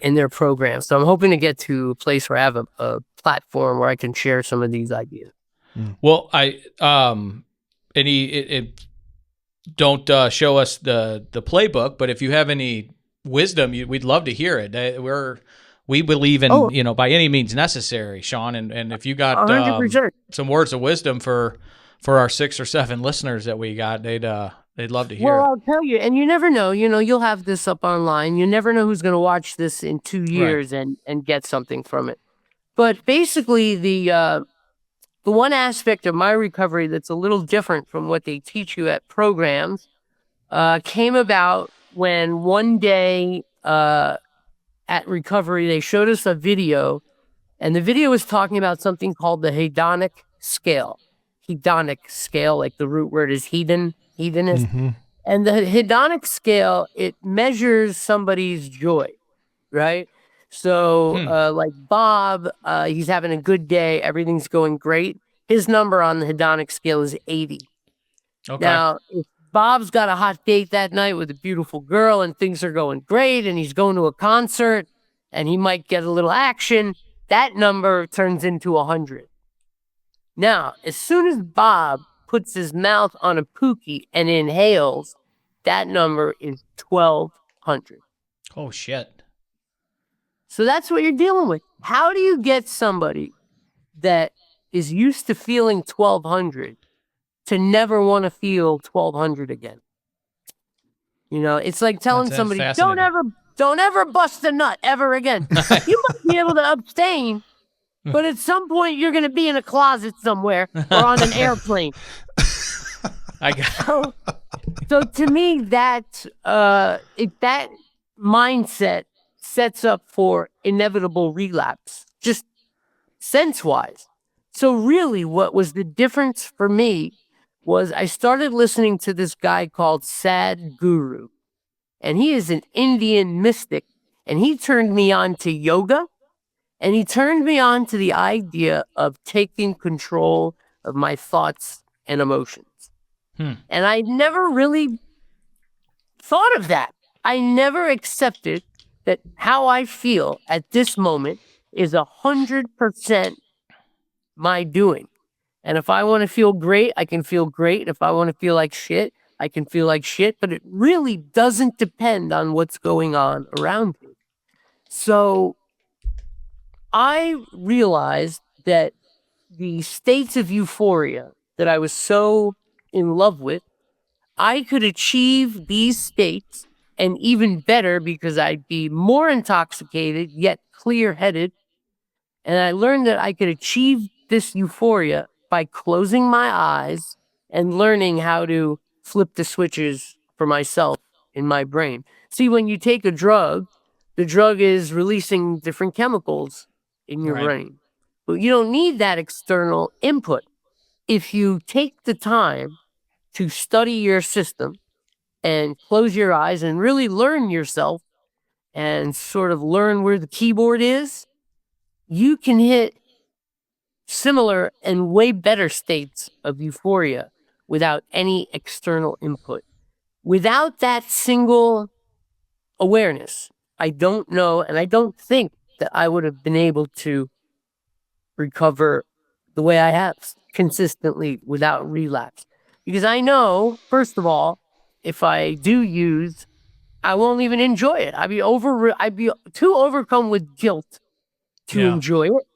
In their program. So I'm hoping to get to a place where I have a platform where I can share some of these ideas. Well, don't show us the playbook, but if you have any wisdom, we'd love to hear it. We believe in, by any means necessary, Shaun. And if you got some words of wisdom for our 6 or 7 listeners that we got, they'd love to hear it. Well, I'll tell you, and you never know, you'll have this up online. You never know who's going to watch this in 2 years and get something from it. But basically, the one aspect of my recovery that's a little different from what they teach you at programs came about when one day at recovery, they showed us a video, and the video was talking about something called the hedonic scale. Hedonic scale, like the root word is hedonist. Mm-hmm. And the hedonic scale, it measures somebody's joy, right? So like Bob, he's having a good day. Everything's going great. His number on the hedonic scale is 80. Okay. Now, if Bob's got a hot date that night with a beautiful girl and things are going great and he's going to a concert and he might get a little action, that number turns into 100. Now, as soon as Bob puts his mouth on a pookie and inhales, that number is 1,200. Oh, shit. So that's what you're dealing with. How do you get somebody that is used to feeling 1,200 to never want to feel 1,200 again? It's like telling somebody, don't ever bust a nut ever again. You might be able to abstain, but at some point you're going to be in a closet somewhere or on an airplane. So to me, that mindset sets up for inevitable relapse, just sense-wise. So really, what was the difference for me was I started listening to this guy called Sadhguru, and he is an Indian mystic, and he turned me on to yoga, and he turned me on to the idea of taking control of my thoughts and emotions. And I never really thought of that. I never accepted that how I feel at this moment is 100% my doing. And if I want to feel great, I can feel great. If I want to feel like shit, I can feel like shit. But it really doesn't depend on what's going on around me. So I realized that the states of euphoria that I was so in love with, I could achieve these states and even better because I'd be more intoxicated, yet clear-headed. And I learned that I could achieve this euphoria by closing my eyes and learning how to flip the switches for myself in my brain. See, when you take a drug, the drug is releasing different chemicals in your brain. But you don't need that external input. If you take the time to study your system and close your eyes and really learn yourself and sort of learn where the keyboard is, you can hit similar and way better states of euphoria without any external input. Without that single awareness, I don't know, and I don't think that I would have been able to recover the way I have consistently without relapse. Because I know, first of all, if I do use, I won't even enjoy it. I'd be too overcome with guilt to enjoy it.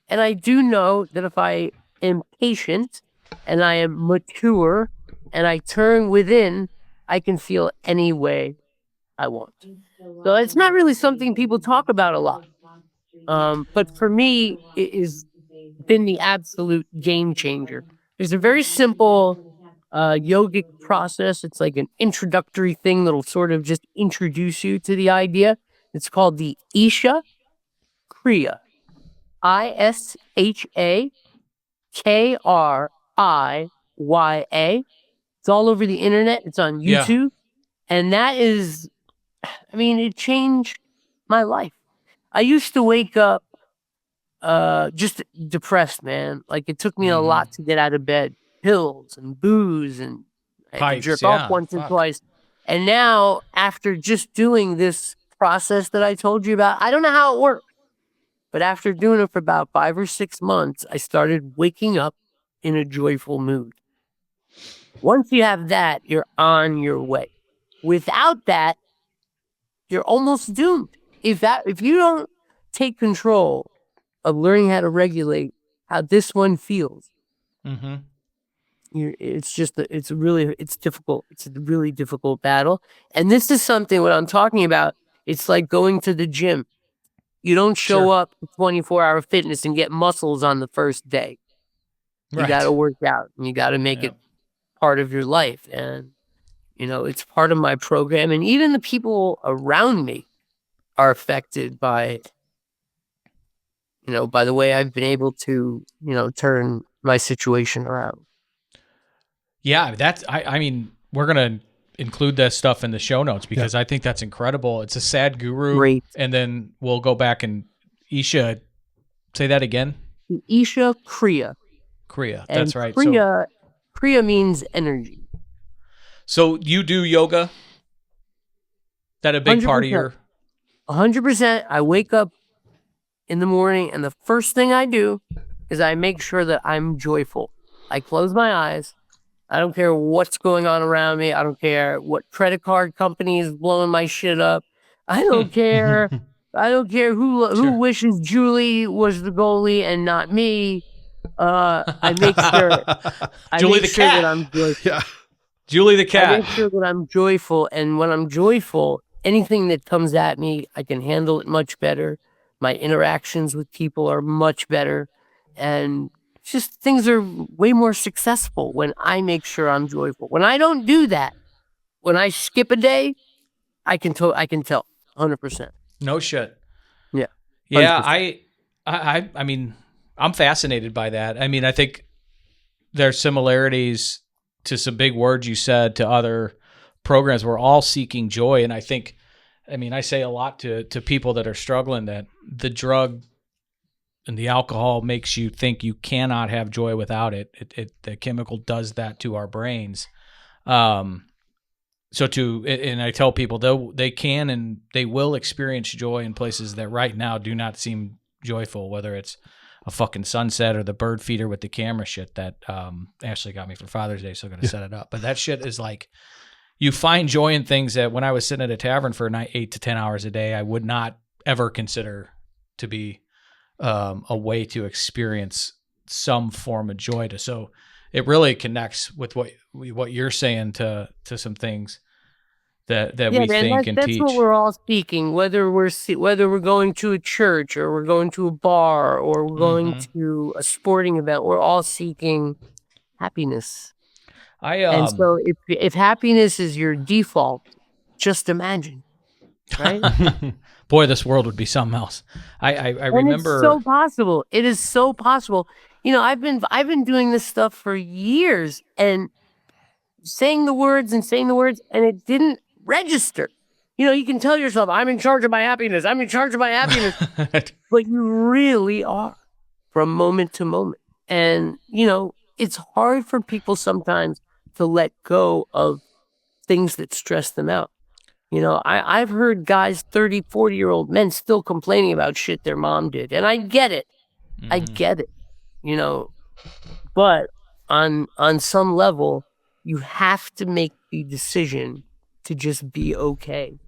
And I do know that if I am patient and I am mature and I turn within, I can feel any way I want. So it's not really something people talk about a lot. But for me, it has been the absolute game changer. There's a very simple yogic process. It's like an introductory thing that'll sort of just introduce you to the idea. It's called the Isha Kriya. Isha Kriya. It's all over the internet. It's on YouTube. And that is, I mean, it changed my life. I used to wake up just depressed, man. Like, it took me a lot to get out of bed. Pills and booze and I had to jerk off once and twice. And now, after just doing this process that I told you about, I don't know how it works. But after doing it for about 5 or 6 months, I started waking up in a joyful mood. Once you have that, you're on your way. Without that, you're almost doomed. If you don't take control of learning how to regulate how this one feels, it's difficult. It's a really difficult battle. And this is something, what I'm talking about, it's like going to the gym. You don't show up to 24-hour fitness and get muscles on the first day. You got to work out and you got to make it part of your life. And, you know, it's part of my program. And even the people around me are affected by, you know, by the way I've been able to, you know, turn my situation around. Yeah, I mean, we're going to include that stuff in the show notes because I think that's incredible. It's a Sadhguru. Great. And then we'll go back and Isha, say that again. Isha Kriya. Kriya, that's right. Kriya means energy. So you do yoga? That a big 100%. Part of your... 100%. I wake up in the morning and the first thing I do is I make sure that I'm joyful. I close my eyes. I don't care what's going on around me. I don't care what credit card company is blowing my shit up. I don't care. I don't care who wishes Julie was the goalie and not me. I make sure that I'm joyful. Yeah. Julie the cat. I make sure that I'm joyful, and when I'm joyful, anything that comes at me, I can handle it much better. My interactions with people are much better, and just things are way more successful when I make sure I'm joyful. When I don't do that, when I skip a day, I can tell 100%. No shit. Yeah. 100%. Yeah, I mean, I'm fascinated by that. I mean, I think there's similarities to some big words you said to other programs. We're all seeking joy, and I think, I mean, I say a lot to people that are struggling that the drug and the alcohol makes you think you cannot have joy without it. The chemical does that to our brains. And I tell people they can and they will experience joy in places that right now do not seem joyful, whether it's a fucking sunset or the bird feeder with the camera shit that Ashley got me for Father's Day, so I'm going to set it up. But that shit is like, you find joy in things that when I was sitting at a tavern for 8 to 10 hours a day, I would not ever consider to be a way to experience some form of joy. So it really connects with what you're saying to some things that we think and that's teach. That's what we're all seeking, whether we're going to a church or we're going to a bar or we're going to a sporting event. We're all seeking happiness. And so if happiness is your default, just imagine, right? Boy, this world would be something else. I remember. It's so possible. It is so possible. You know, I've been doing this stuff for years and saying the words, and it didn't register. You know, you can tell yourself, I'm in charge of my happiness. I'm in charge of my happiness. But you really are from moment to moment. And, you know, it's hard for people sometimes to let go of things that stress them out. You know, I've heard guys, 30, 40-year-old men still complaining about shit their mom did. And I get it. I get it. You know, but on some level, you have to make the decision to just be okay.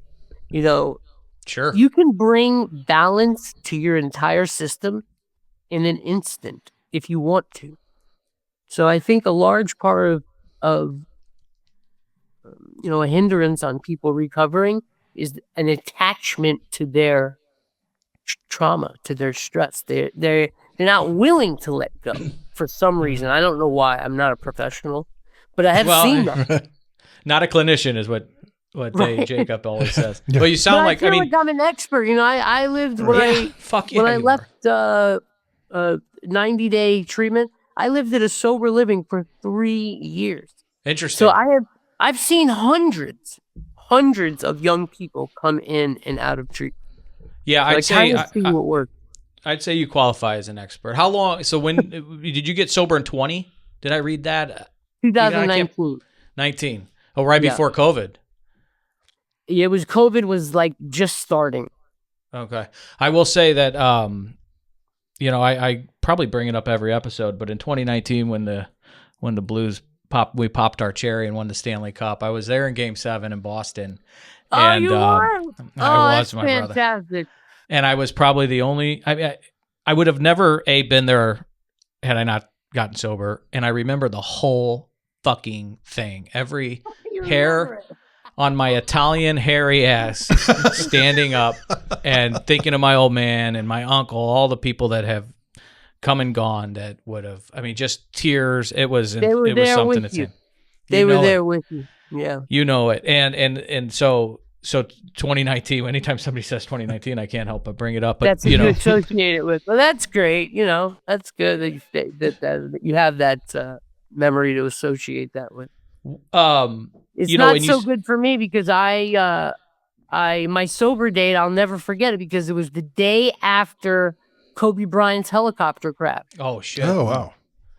You know, sure, you can bring balance to your entire system in an instant if you want to. So I think a large part of you know, a hindrance on people recovering is an attachment to their trauma, to their stress. They're not willing to let go for some reason. I don't know why. I'm not a professional, but I have seen that. Not a clinician is what right. Jacob always says. Yeah. Well, you sound like, I mean, I'm an expert. You know, I lived when I left 90-day treatment. I lived at a sober living for 3 years. Interesting. So I've seen hundreds of young people come in and out of treatment. Yeah, I'd say what worked. I'd say you qualify as an expert. How long? So when did you get sober in 20? Did I read that? 2019. 19. Oh, right before COVID. It was COVID was like just starting. Okay. I will say that you know, I probably bring it up every episode, but in 2019 when the Blues we popped our cherry and won the Stanley Cup. I was there in Game 7 in Boston. And, you were? I was, that's my fantastic. brother. And I was probably the only. I would have never been there had I not gotten sober. And I remember the whole fucking thing. Every hair on my Italian hairy ass standing up and thinking of my old man and my uncle, all the people that have come and gone that would have, I mean, just tears. It was something that's in. They were there with you. Yeah. You know it. And so 2019, anytime somebody says 2019, I can't help but bring it up. But that's you associate it with. Well, that's great. You know, that's good that you have that memory to associate that with. It's not so good for me because my sober date, I'll never forget it because it was the day after Kobe Bryant's helicopter crash. Oh, shit. Oh, wow.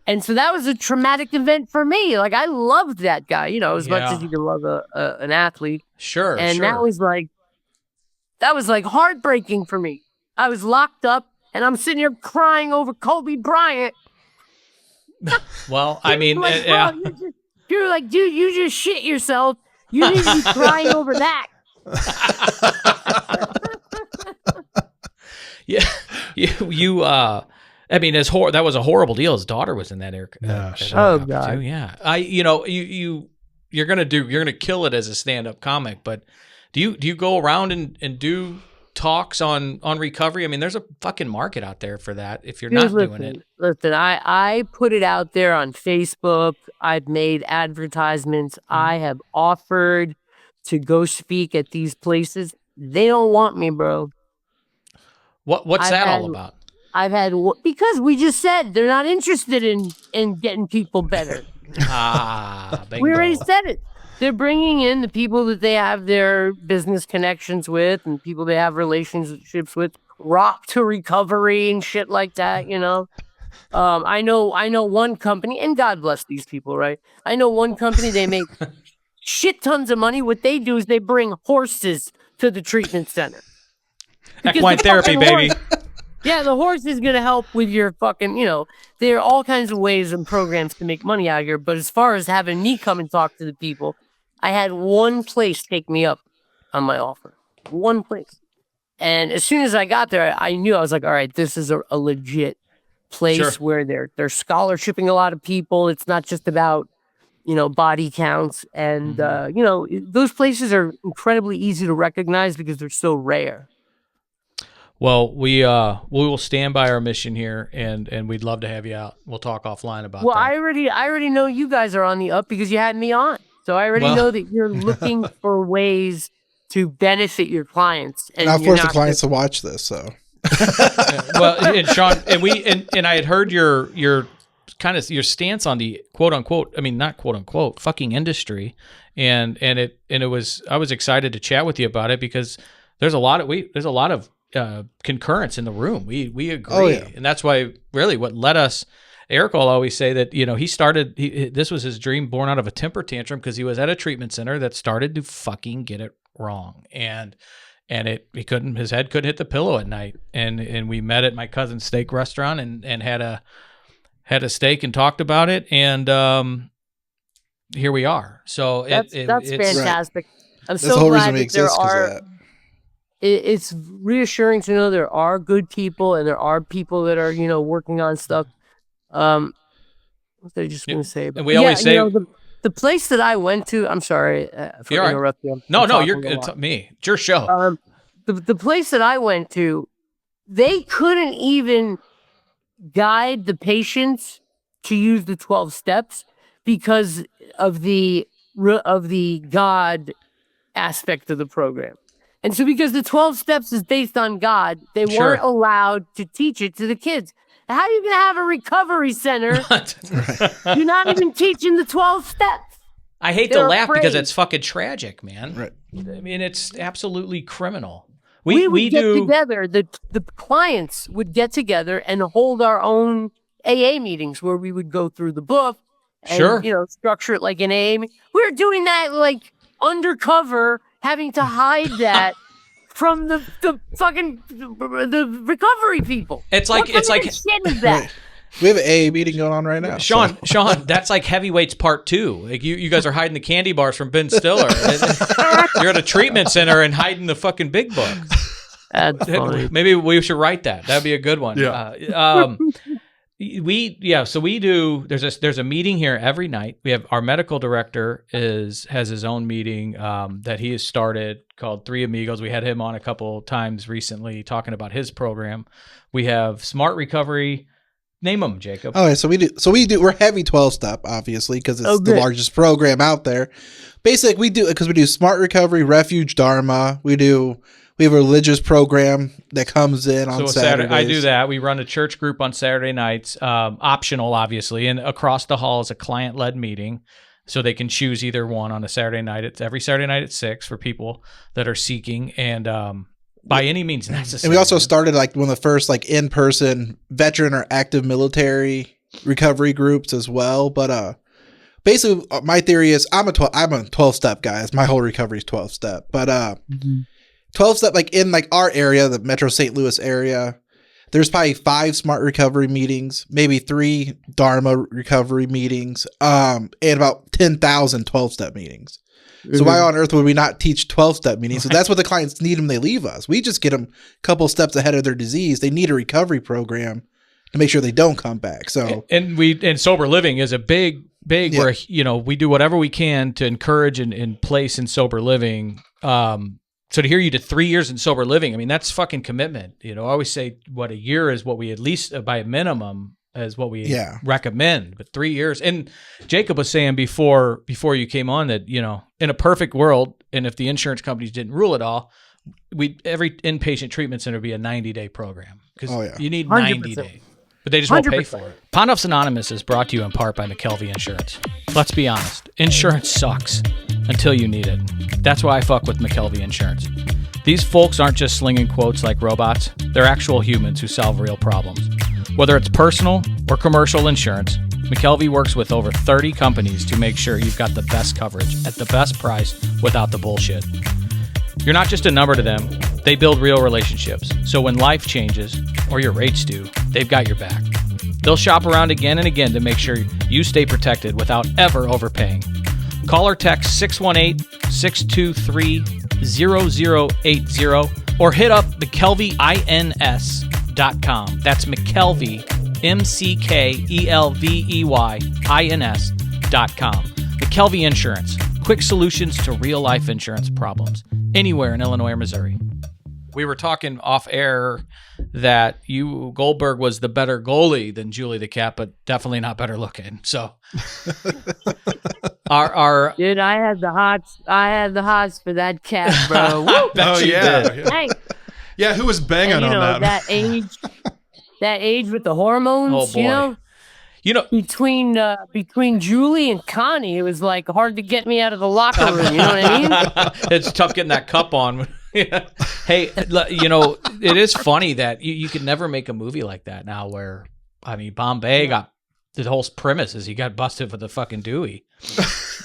And so that was a traumatic event for me. Like, I loved that guy, you know, as much as you can love an athlete. Sure, and that was like heartbreaking for me. I was locked up, and I'm sitting here crying over Kobe Bryant. Well, I mean, like, bro, you're like, dude, you just shit yourself. You need to be crying over that. Yeah, you. I mean, that was a horrible deal. His daughter was in that air. Oh God. Too. Yeah, you're gonna kill it as a stand-up comic. But do you go around and do talks on recovery? I mean, there's a fucking market out there for that. If you're not doing it, listen. I put it out there on Facebook. I've made advertisements. I have offered to go speak at these places. They don't want me, bro. What's that all about? Because we just said they're not interested in getting people better. Bingo. We already said it. They're bringing in the people that they have their business connections with and people they have relationships with, rock to recovery and shit like that, you know. I know one company, and God bless these people, right? I know one company, they make shit tons of money. What they do is they bring horses to the treatment center. Equine therapy, baby. Yeah, the horse is going to help with your fucking, there are all kinds of ways and programs to make money out here. But as far as having me come and talk to the people, I had one place take me up on my offer. One place. And as soon as I got there, I knew, I was like, all right, this is a legit place where they're scholarshiping a lot of people. It's not just about, body counts. And, those places are incredibly easy to recognize because they're so rare. Well, we will stand by our mission here, and we'd love to have you out. We'll talk offline about that. Well, I already know you guys are on the up because you had me on. So I already know that you're looking for ways to benefit your clients. And I'll force the clients to watch this, so. Well, and Shaun, and I had heard your kind of your stance on the quote unquote, I mean not quote unquote, fucking industry, and it was, I was excited to chat with you about it because there's a lot of concurrence in the room. We agree, and that's why really what led us. Eric will always say that this was his dream born out of a temper tantrum because he was at a treatment center that started to fucking get it wrong, and his head couldn't hit the pillow at night, and we met at my cousin's steak restaurant and had a steak and talked about it, and here we are. So that's fantastic. Right. I'm so glad that there are. It's reassuring to know there are good people and there are people that are, working on stuff. What was I just going to say? And we always say the place that I went to. I'm sorry for interrupting you. No, it's me. It's your show. The place that I went to, they couldn't even guide the patients to use the 12 steps because of the God aspect of the program. And so because the 12 steps is based on God, they weren't allowed to teach it to the kids. How are you going to have a recovery center? You're not even teaching the 12 steps. I hate to laugh because it's fucking tragic, man. Right. I mean, it's absolutely criminal. We would get together, the clients would get together and hold our own AA meetings where we would go through the book and, structure it like an AA meeting. We were doing that like undercover, having to hide that from the fucking the recovery people. It's like shit is that? We have an AA meeting going on right now. Shaun, that's like Heavyweights Part 2. Like you guys are hiding the candy bars from Ben Stiller. You're at a treatment center and hiding the fucking big book. That's funny. Maybe we should write that. That'd be a good one. Yeah. So we do. There's a meeting here every night. We have our medical director has his own meeting that he has started called Three Amigos. We had him on a couple times recently talking about his program. We have Smart Recovery. Name them, Jacob. Oh, so we do. We're heavy 12-step, obviously, because it's the largest program out there. Basically, we do Smart Recovery, Refuge, Dharma. We have a religious program that comes in on Saturdays. I do that. We run a church group on Saturday nights, optional, obviously, and across the hall is a client-led meeting, so they can choose either one on a Saturday night. It's every Saturday night at 6 for people that are seeking, and by any means necessary. And we also started like one of the first like in-person veteran or active military recovery groups as well. But basically, my theory is I'm a 12-step guy. My whole recovery is 12-step, but 12-step, like in like our area, the Metro St. Louis area, there's probably 5 Smart Recovery meetings, maybe 3 Dharma recovery meetings, and about 10,000 12-step meetings. So why on earth would we not teach 12-step meetings? So that's what the clients need when they leave us. We just get them a couple steps ahead of their disease. They need a recovery program to make sure they don't come back. So and sober living is a big where we do whatever we can to encourage and place in sober living. So to hear you to 3 years in sober living, I mean, that's fucking commitment. I always say a year is what we at least by a minimum is what we recommend, but 3 years. And Jacob was saying before you came on that, in a perfect world, and if the insurance companies didn't rule it all, every inpatient treatment center would be a 90-day program because you need 90 days. But they just won't pay for it. Pondoff's Anonymous is brought to you in part by McKelvey Insurance. Let's be honest, insurance sucks until you need it. That's why I fuck with McKelvey Insurance. These folks aren't just slinging quotes like robots. They're actual humans who solve real problems. Whether it's personal or commercial insurance, McKelvey works with over 30 companies to make sure you've got the best coverage at the best price without the bullshit. You're not just a number to them, they build real relationships. So when life changes, or your rates do, they've got your back. They'll shop around again and again to make sure you stay protected without ever overpaying. Call or text 618-623-0080 or hit up McKelveyINS.com. That's McKelvey, McKelveyINS.com. McKelvey Insurance. Quick solutions to real-life insurance problems. Anywhere in Illinois or Missouri. We were talking off air that Goldberg was the better goalie than Julie the cat, but definitely not better looking. So, our dude, I had the hots for that cat, bro. Woo! Oh yeah. Hey, Yeah, who was banging on that? That age with the hormones. Oh, boy. Between Julie and Connie, it was like hard to get me out of the locker room. You know what I mean? It's tough getting that cup on. Yeah. Hey, it is funny that you could never make a movie like that now where, Bombay got, the whole premise is he got busted for the fucking Dewey.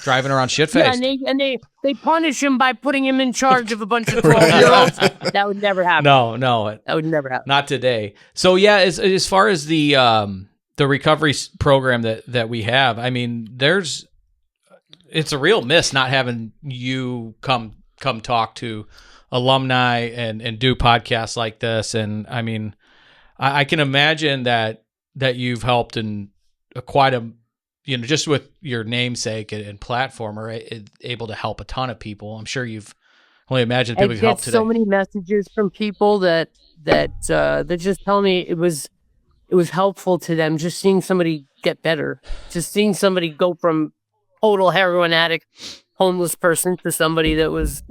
Driving around shit-faced. Yeah, and they punish him by putting him in charge of a bunch of 12-year-olds. That would never happen. No. That would never happen. Not today. So, yeah, as far as the recovery program that we have, it's a real miss not having you come talk to alumni and do podcasts like this. And I can imagine that you've helped in quite a, just with your namesake and platform are able to help a ton of people. I'm sure you've only imagined people you've helped today. I get so many messages from people that just tell me it was helpful to them just seeing somebody get better, just seeing somebody go from total heroin addict, homeless person to somebody that was,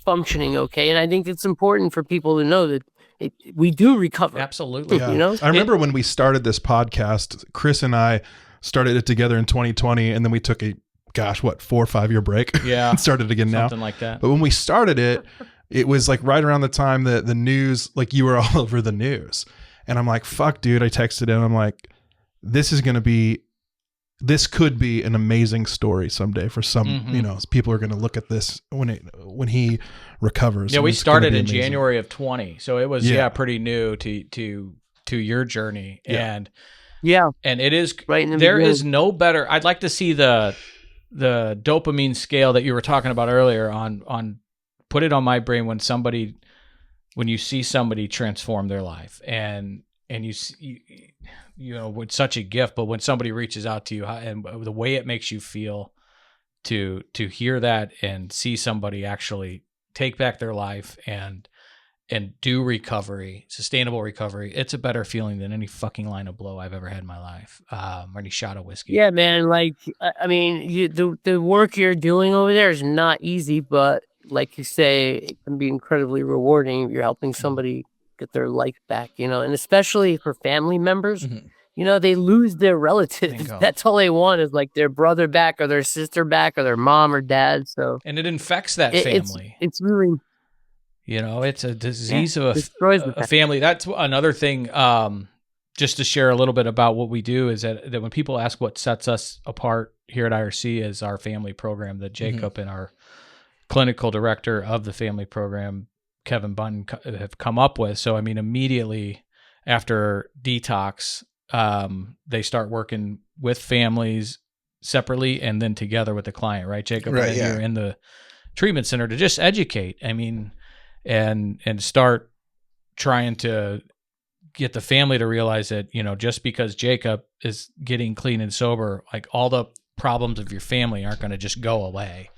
functioning okay. And I think it's important for people to know that we do recover. Absolutely. Yeah. I remember when we started this podcast, Chris and I started it together in 2020, and then we took a 4 or 5 year break. Yeah. Started again now. Something like that. But when we started it, it was like right around the time that the news, like you were all over the news. And I'm like, fuck, dude. I texted him. I'm like, this could be an amazing story someday for some, people are going to look at this when he recovers. Yeah, we started in January of 20. So it was, pretty new to your journey. Yeah. And it is, right in the there beginning. is no better. I'd like to see the dopamine scale that you were talking about earlier on put it on my brain when you see somebody transform their life and you see, it's such a gift, but when somebody reaches out to you and the way it makes you feel to hear that and see somebody actually take back their life and do recovery, sustainable recovery, it's a better feeling than any fucking line of blow I've ever had in my life, or any shot of whiskey. Yeah, man. Like, the work you're doing over there is not easy, but like you say, it can be incredibly rewarding. You're helping somebody get their life back, and especially for family members, they lose their relatives. Bingo. That's all they want is like their brother back or their sister back or their mom or dad. So, and it infects that family. It's really, it's a disease of destroys a family. That's another thing. Just to share a little bit about what we do is that when people ask what sets us apart here at IRC is our family program that Jakob and our clinical director of the family program, Kevin Bunn, have come up with. So, immediately after detox, they start working with families separately and then together with the client, right, Jakob? Right, You're in the treatment center to just educate. And start trying to get the family to realize that, just because Jakob is getting clean and sober, like all the problems of your family aren't going to just go away.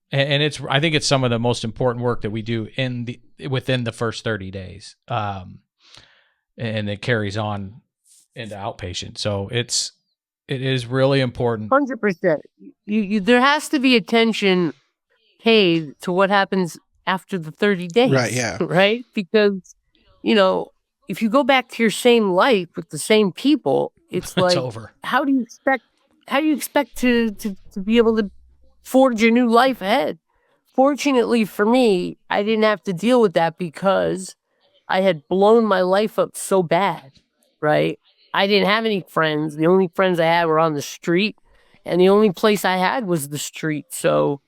And I think it's some of the most important work that we do within the first 30 days. And it carries on into outpatient. So it is really important. 100%. There has to be attention paid to what happens after the 30 days. Right, yeah. Right? Because, if you go back to your same life with the same people, it's like, over. How do you expect to be able to forge a new life ahead? Fortunately for me, I didn't have to deal with that because I had blown my life up so bad, right? I didn't have any friends. The only friends I had were on the street, and the only place I had was the street. So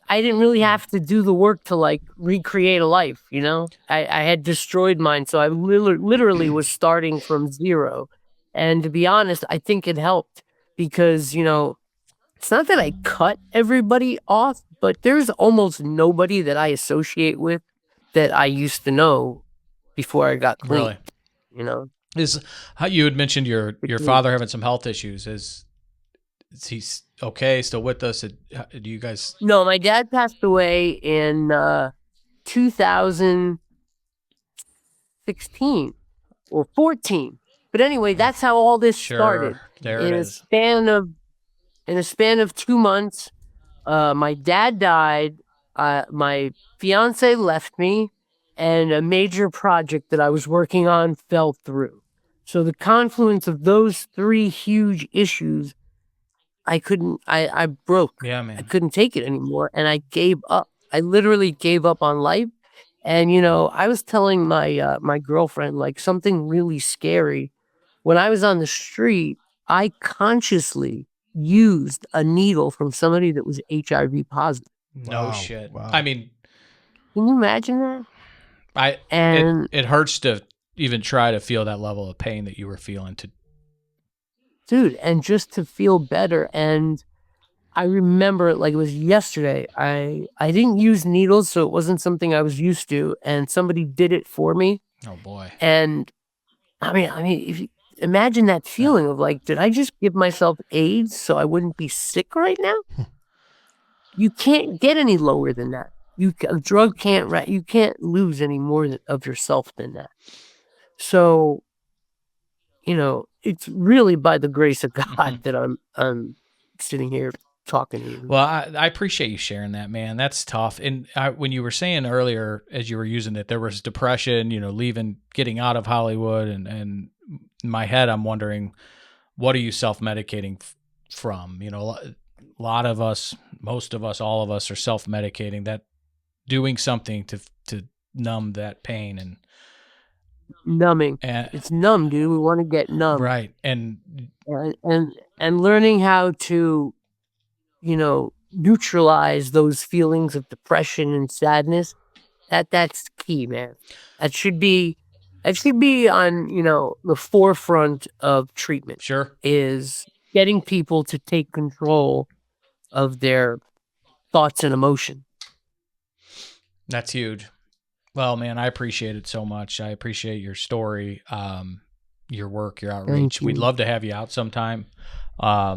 I didn't really have to do the work to like recreate a life, you know? I had destroyed mine, so I literally was starting from zero. And to be honest, I think it helped because, you know, it's not that I cut everybody off, but there's almost nobody that I associate with that I used to know before I got clean. Really? You know? Is how you had mentioned your father having some health issues. Is he okay? Still with us? Do you guys? No, my dad passed away in 2016 or 14. But anyway, that's how all this started. There it is. In a span of 2 months, my dad died. My fiance left me, and a major project that I was working on fell through. So the confluence of those three huge issues, I broke. Yeah, man. I couldn't take it anymore, and I gave up. I literally gave up on life. And, you know, I was telling my my girlfriend, like, something really scary. When I was on the street, I consciously used a needle from somebody that was HIV positive. No Wow. shit. Wow. I mean, Can you imagine that? it hurts to even try to feel that level of pain that you were feeling. Dude, and just to feel better. And I remember it like it was yesterday. I didn't use needles, so it wasn't something I was used to, and somebody did it for me. Oh boy. And I mean, if you imagine that feeling of like, did I just give myself AIDS so I wouldn't be sick right now? You can't get any lower than that. A drug can't, you can't lose any more of yourself than that. So, you know, it's really by the grace of God that I'm sitting here talking to you. Well, I appreciate you sharing that, man. That's tough. And when you were saying earlier, as you were using it, there was depression, you know, getting out of Hollywood, and in my head, I'm wondering, what are you self-medicating from? You know, a lot of us, most of us, all of us are self-medicating, that doing something to numb that pain and numbing. It's numb, dude. We want to get numb. Right. And learning how to, you know, neutralize those feelings of depression and sadness, that's key, man. That should be on, you know, the forefront of treatment. Sure. Is getting people to take control of their thoughts and emotion. That's huge. Well, man, I appreciate it so much. I appreciate your story, your work, your outreach. We'd love to have you out sometime. I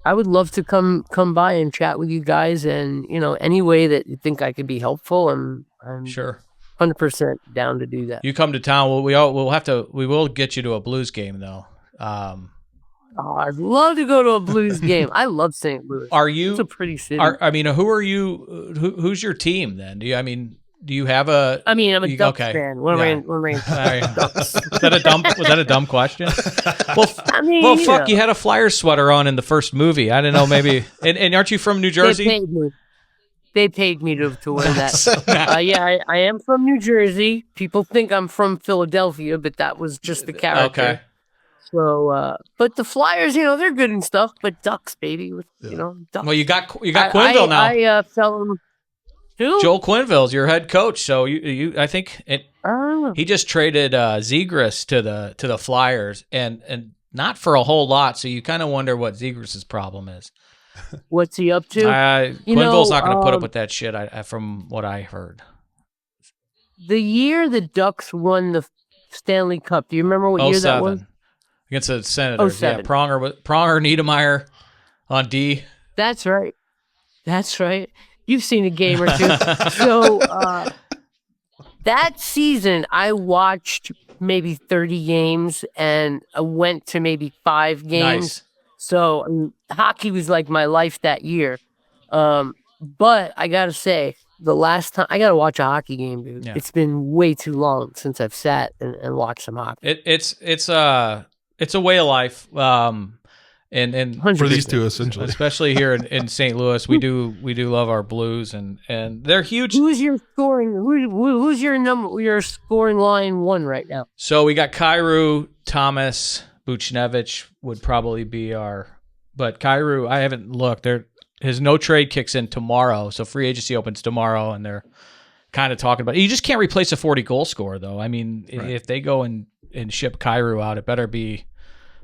would love to come by and chat with you guys, and, you know, any way that you think I could be helpful, I'm sure 100% down to do that. You come to town, we will get you to a Blues game though. I'd love to go to a Blues game. I love St. Louis. It's a pretty city. Who are you? Who's your team then? Do you have a? I'm a Ducks fan. Was that a dumb question? Well, fuck! You had a Flyers sweater on in the first movie. I didn't know. Maybe. And aren't you from New Jersey? They paid me to wear that. Yeah, I am from New Jersey. People think I'm from Philadelphia, but that was just the character. Okay. So, but the Flyers, you know, they're good and stuff. But Ducks, baby, you know, Ducks. Well, you got Quenneville now. I fell in. Who? Joel Quenneville's your head coach, so I think he just traded Zegras to the Flyers, and not for a whole lot. So you kind of wonder what Zegras' problem is. What's he up to? Quenneville's not going to put up with that shit. From what I heard, the year the Ducks won the Stanley Cup, do you remember what year that was? Against the Senators. Yeah, Pronger, Niedermeyer on D. That's right. You've seen a game or two. So that season, I watched maybe 30 games, and I went to maybe 5 games. Nice. So hockey was like my life that year. But I got to say, the last time I got to watch a hockey game, dude. Yeah. It's been way too long since I've sat and watched some hockey. It's a way of life. And for these two, essentially, especially here in St. Louis, we do love our Blues, and they're huge. Who's your scoring? Who's your scoring line one right now? So we got Kyrou, Thomas, Buchnevich would probably be but Kyrou, I haven't looked. His no trade kicks in tomorrow, so free agency opens tomorrow, and they're kind of talking about it. You just can't replace a 40 goal scorer, though. I mean, if they go and ship Kyrou out, it better be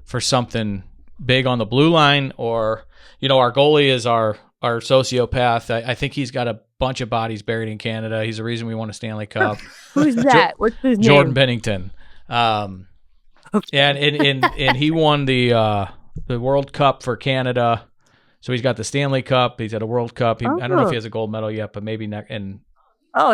for something big on the blue line, or our goalie is our sociopath. I think he's got a bunch of bodies buried in Canada. He's the reason we won a Stanley Cup. Who's that? What's his name? Jordan Bennington. And he won the World Cup for Canada. So he's got the Stanley Cup. He's at a World Cup. I don't know if he has a gold medal yet, but maybe next.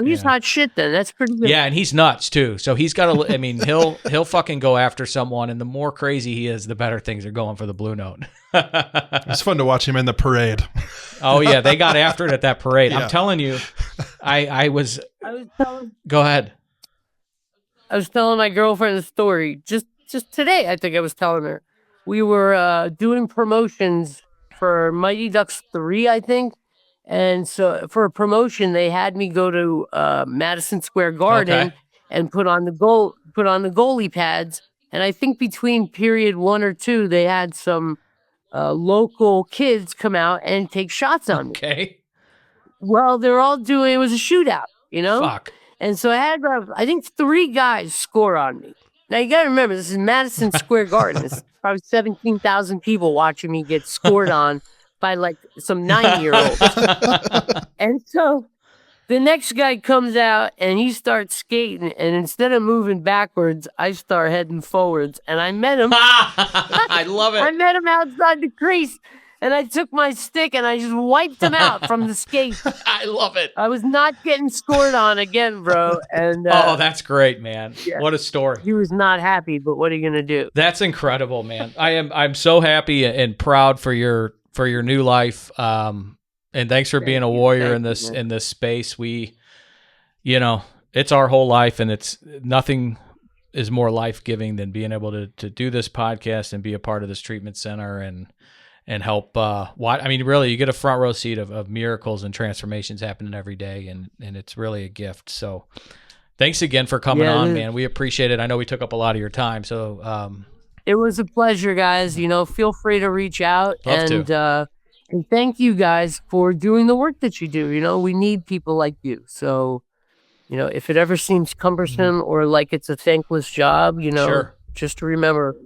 He's hot shit then. That's pretty good. Yeah, and he's nuts too. So he's got to. I mean, he'll fucking go after someone, and the more crazy he is, the better things are going for the Blue Note. It's fun to watch him in the parade. Oh yeah, they got after it at that parade. Yeah. I'm telling you, I was Go ahead. I was telling my girlfriend a story just today. I think I was telling her we were doing promotions for Mighty Ducks 3, I think. And so for a promotion, they had me go to Madison Square Garden and put on the goalie pads. And I think between period 1 or 2, they had some local kids come out and take shots on me. Okay. Well, they're all doing, it was a shootout, Fuck. And so I had, I think 3 guys score on me. Now you got to remember, this is Madison Square Garden. It's probably 17,000 people watching me get scored on by like some 9-year-olds. And so the next guy comes out and he starts skating, and instead of moving backwards, I start heading forwards, and I met him. I love it. I met him outside the crease, and I took my stick and I just wiped him out from the skate. I love it. I was not getting scored on again, bro. And that's great, man. Yeah. What a story. He was not happy, but what are you gonna do? That's incredible, man. I'm so happy and proud for your new life. And thanks for being a warrior in this space. We, it's our whole life, and it's nothing is more life-giving than being able to do this podcast and be a part of this treatment center and help. Really, you get a front row seat of miracles and transformations happening every day, and it's really a gift. So thanks again for coming on, man. We appreciate it. I know we took up a lot of your time, so it was a pleasure, guys. Feel free to reach out. And thank you guys for doing the work that you do. We need people like you. So, if it ever seems cumbersome or like it's a thankless job, sure. Just to remember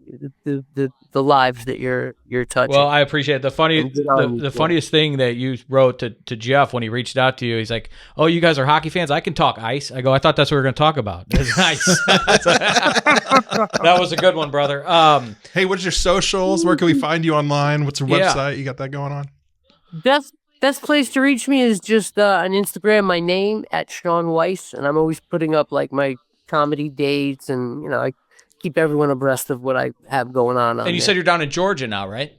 the lives that you're touching. Well, I appreciate it. The funniest thing that you wrote to Jeff when he reached out to you, he's like, "Oh, you guys are hockey fans? I can talk ice." I go, "I thought that's what we were going to talk about." It's nice. That was a good one, brother. Hey, what's your socials? Where can we find you online? What's your website? You got that going on? Best place to reach me is just on Instagram, my name @Shaun Weiss, and I'm always putting up like my comedy dates, and I keep everyone abreast of what I have going on. And you said you're down in Georgia now, right?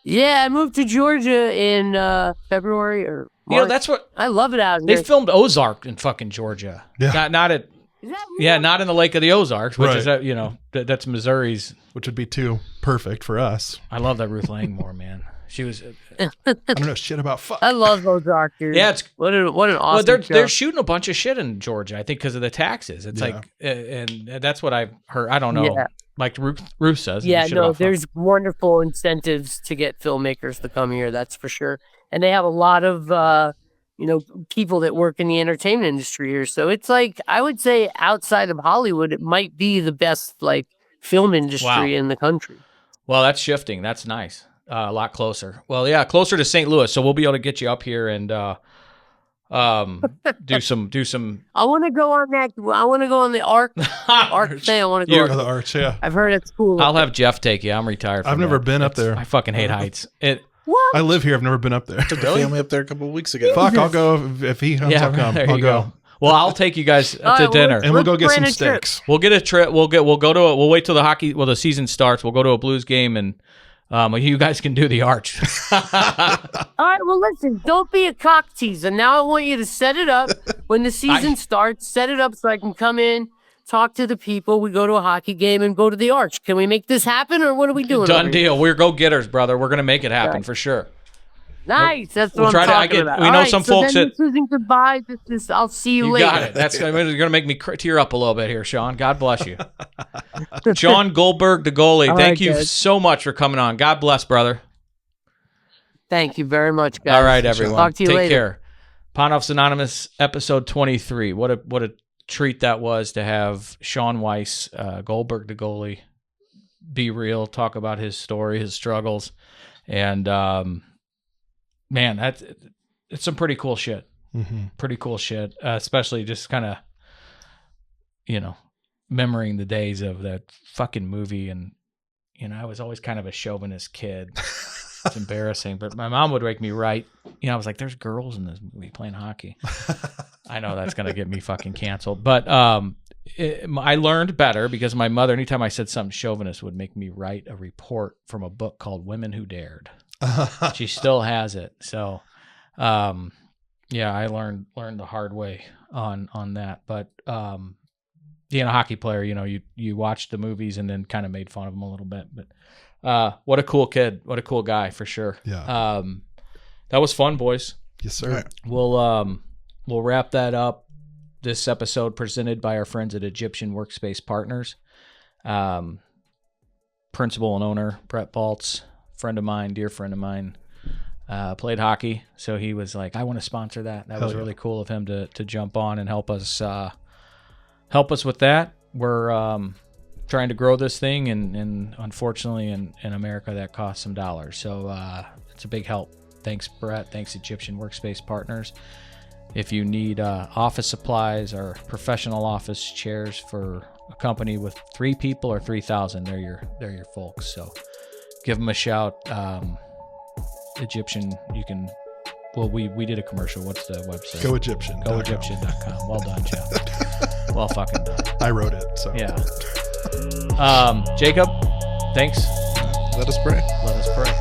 Yeah, I moved to Georgia in February or March. That's what I love it out here. They filmed Ozark in fucking Georgia. Yeah. Not at. Not in the Lake of the Ozarks, which is that's Missouri's, which would be too perfect for us. I love that Ruth Langmore, man. She was. I don't know shit about fuck. I love Ozark, dude. Yeah, it's what an awesome show. They're shooting a bunch of shit in Georgia, I think, because of the taxes. It's and that's what I've heard. I don't know. Yeah. Like Ruth says. Yeah, no, there's wonderful incentives to get filmmakers to come here. That's for sure. And they have a lot of people that work in the entertainment industry here. So it's like, I would say outside of Hollywood, it might be the best film industry in the country. Well, that's shifting. That's nice. A lot closer. Well, yeah, closer to St. Louis. So we'll be able to get you up here and do some. I want to go on that. I want to go on the Arc thing. I want to go on the Arch. Yeah, I've heard it's cool. I'll have Jeff take you. I'm retired. I've never been up there. I fucking hate heights. What? I live here. I've never been up there. Took the family up there a couple of weeks ago. Fuck, I'll go if he comes. I'll come. I'll go. Well, I'll take you guys to dinner, and we'll go get some steaks. We'll get a trip. We'll wait till the season starts. We'll go to a Blues game, and you guys can do the Arch. All right. Well, listen. Don't be a cock teaser. Now I want you to set it up when the season starts. Set it up so I can come in talk to the people. We go to a hockey game and go to the Arch. Can we make this happen, or what are we doing? Done deal. We're go-getters, brother. We're gonna make it happen for sure. Nice. That's what I'm talking about. We know some folks that. This isn't goodbye. This is I'll see you later. You got it. That's gonna make me tear up a little bit here, Shaun. God bless you. Shaun Goldberg, the goalie. Thank you so much for coming on. God bless, brother. Thank you very much, guys. All right, everyone. Talk to you later. Take care. Pondoff's Anonymous, episode 23. What a treat that was to have Shaun Weiss, Goldberg, the goalie, be real, talk about his story, his struggles, and man, it's some pretty cool shit. Mm-hmm. Pretty cool shit, especially just kind of, remembering the days of that fucking movie. And, I was always kind of a chauvinist kid. It's embarrassing, but my mom would make me write. I was like, there's girls in this movie playing hockey. I know that's going to get me fucking canceled. But I learned better because my mother, anytime I said something chauvinist, would make me write a report from a book called Women Who Dared. She still has it. So, I learned the hard way on that. But being a hockey player, you watched the movies and then kind of made fun of them a little bit. But what a cool kid. What a cool guy for sure. Yeah. That was fun, boys. Yes, sir. We'll wrap that up. This episode presented by our friends at Egyptian Workspace Partners. Principal and owner Brett Baltz, dear friend of mine, played hockey. So he was like, I want to sponsor that. That was really cool of him to jump on and help us with that. We're trying to grow this thing, and unfortunately in America that costs some dollars. So it's a big help. Thanks, Brett. Thanks, Egyptian Workspace Partners. If you need office supplies or professional office chairs for a company with 3 people or 3,000, they're your folks. So give them a shout. Egyptian, you can. Well, we did a commercial. What's the website? GoEgyptian.com. Well done, Jeff. Well fucking done. I wrote it. So yeah. Jacob, thanks. Let us pray. Let us pray.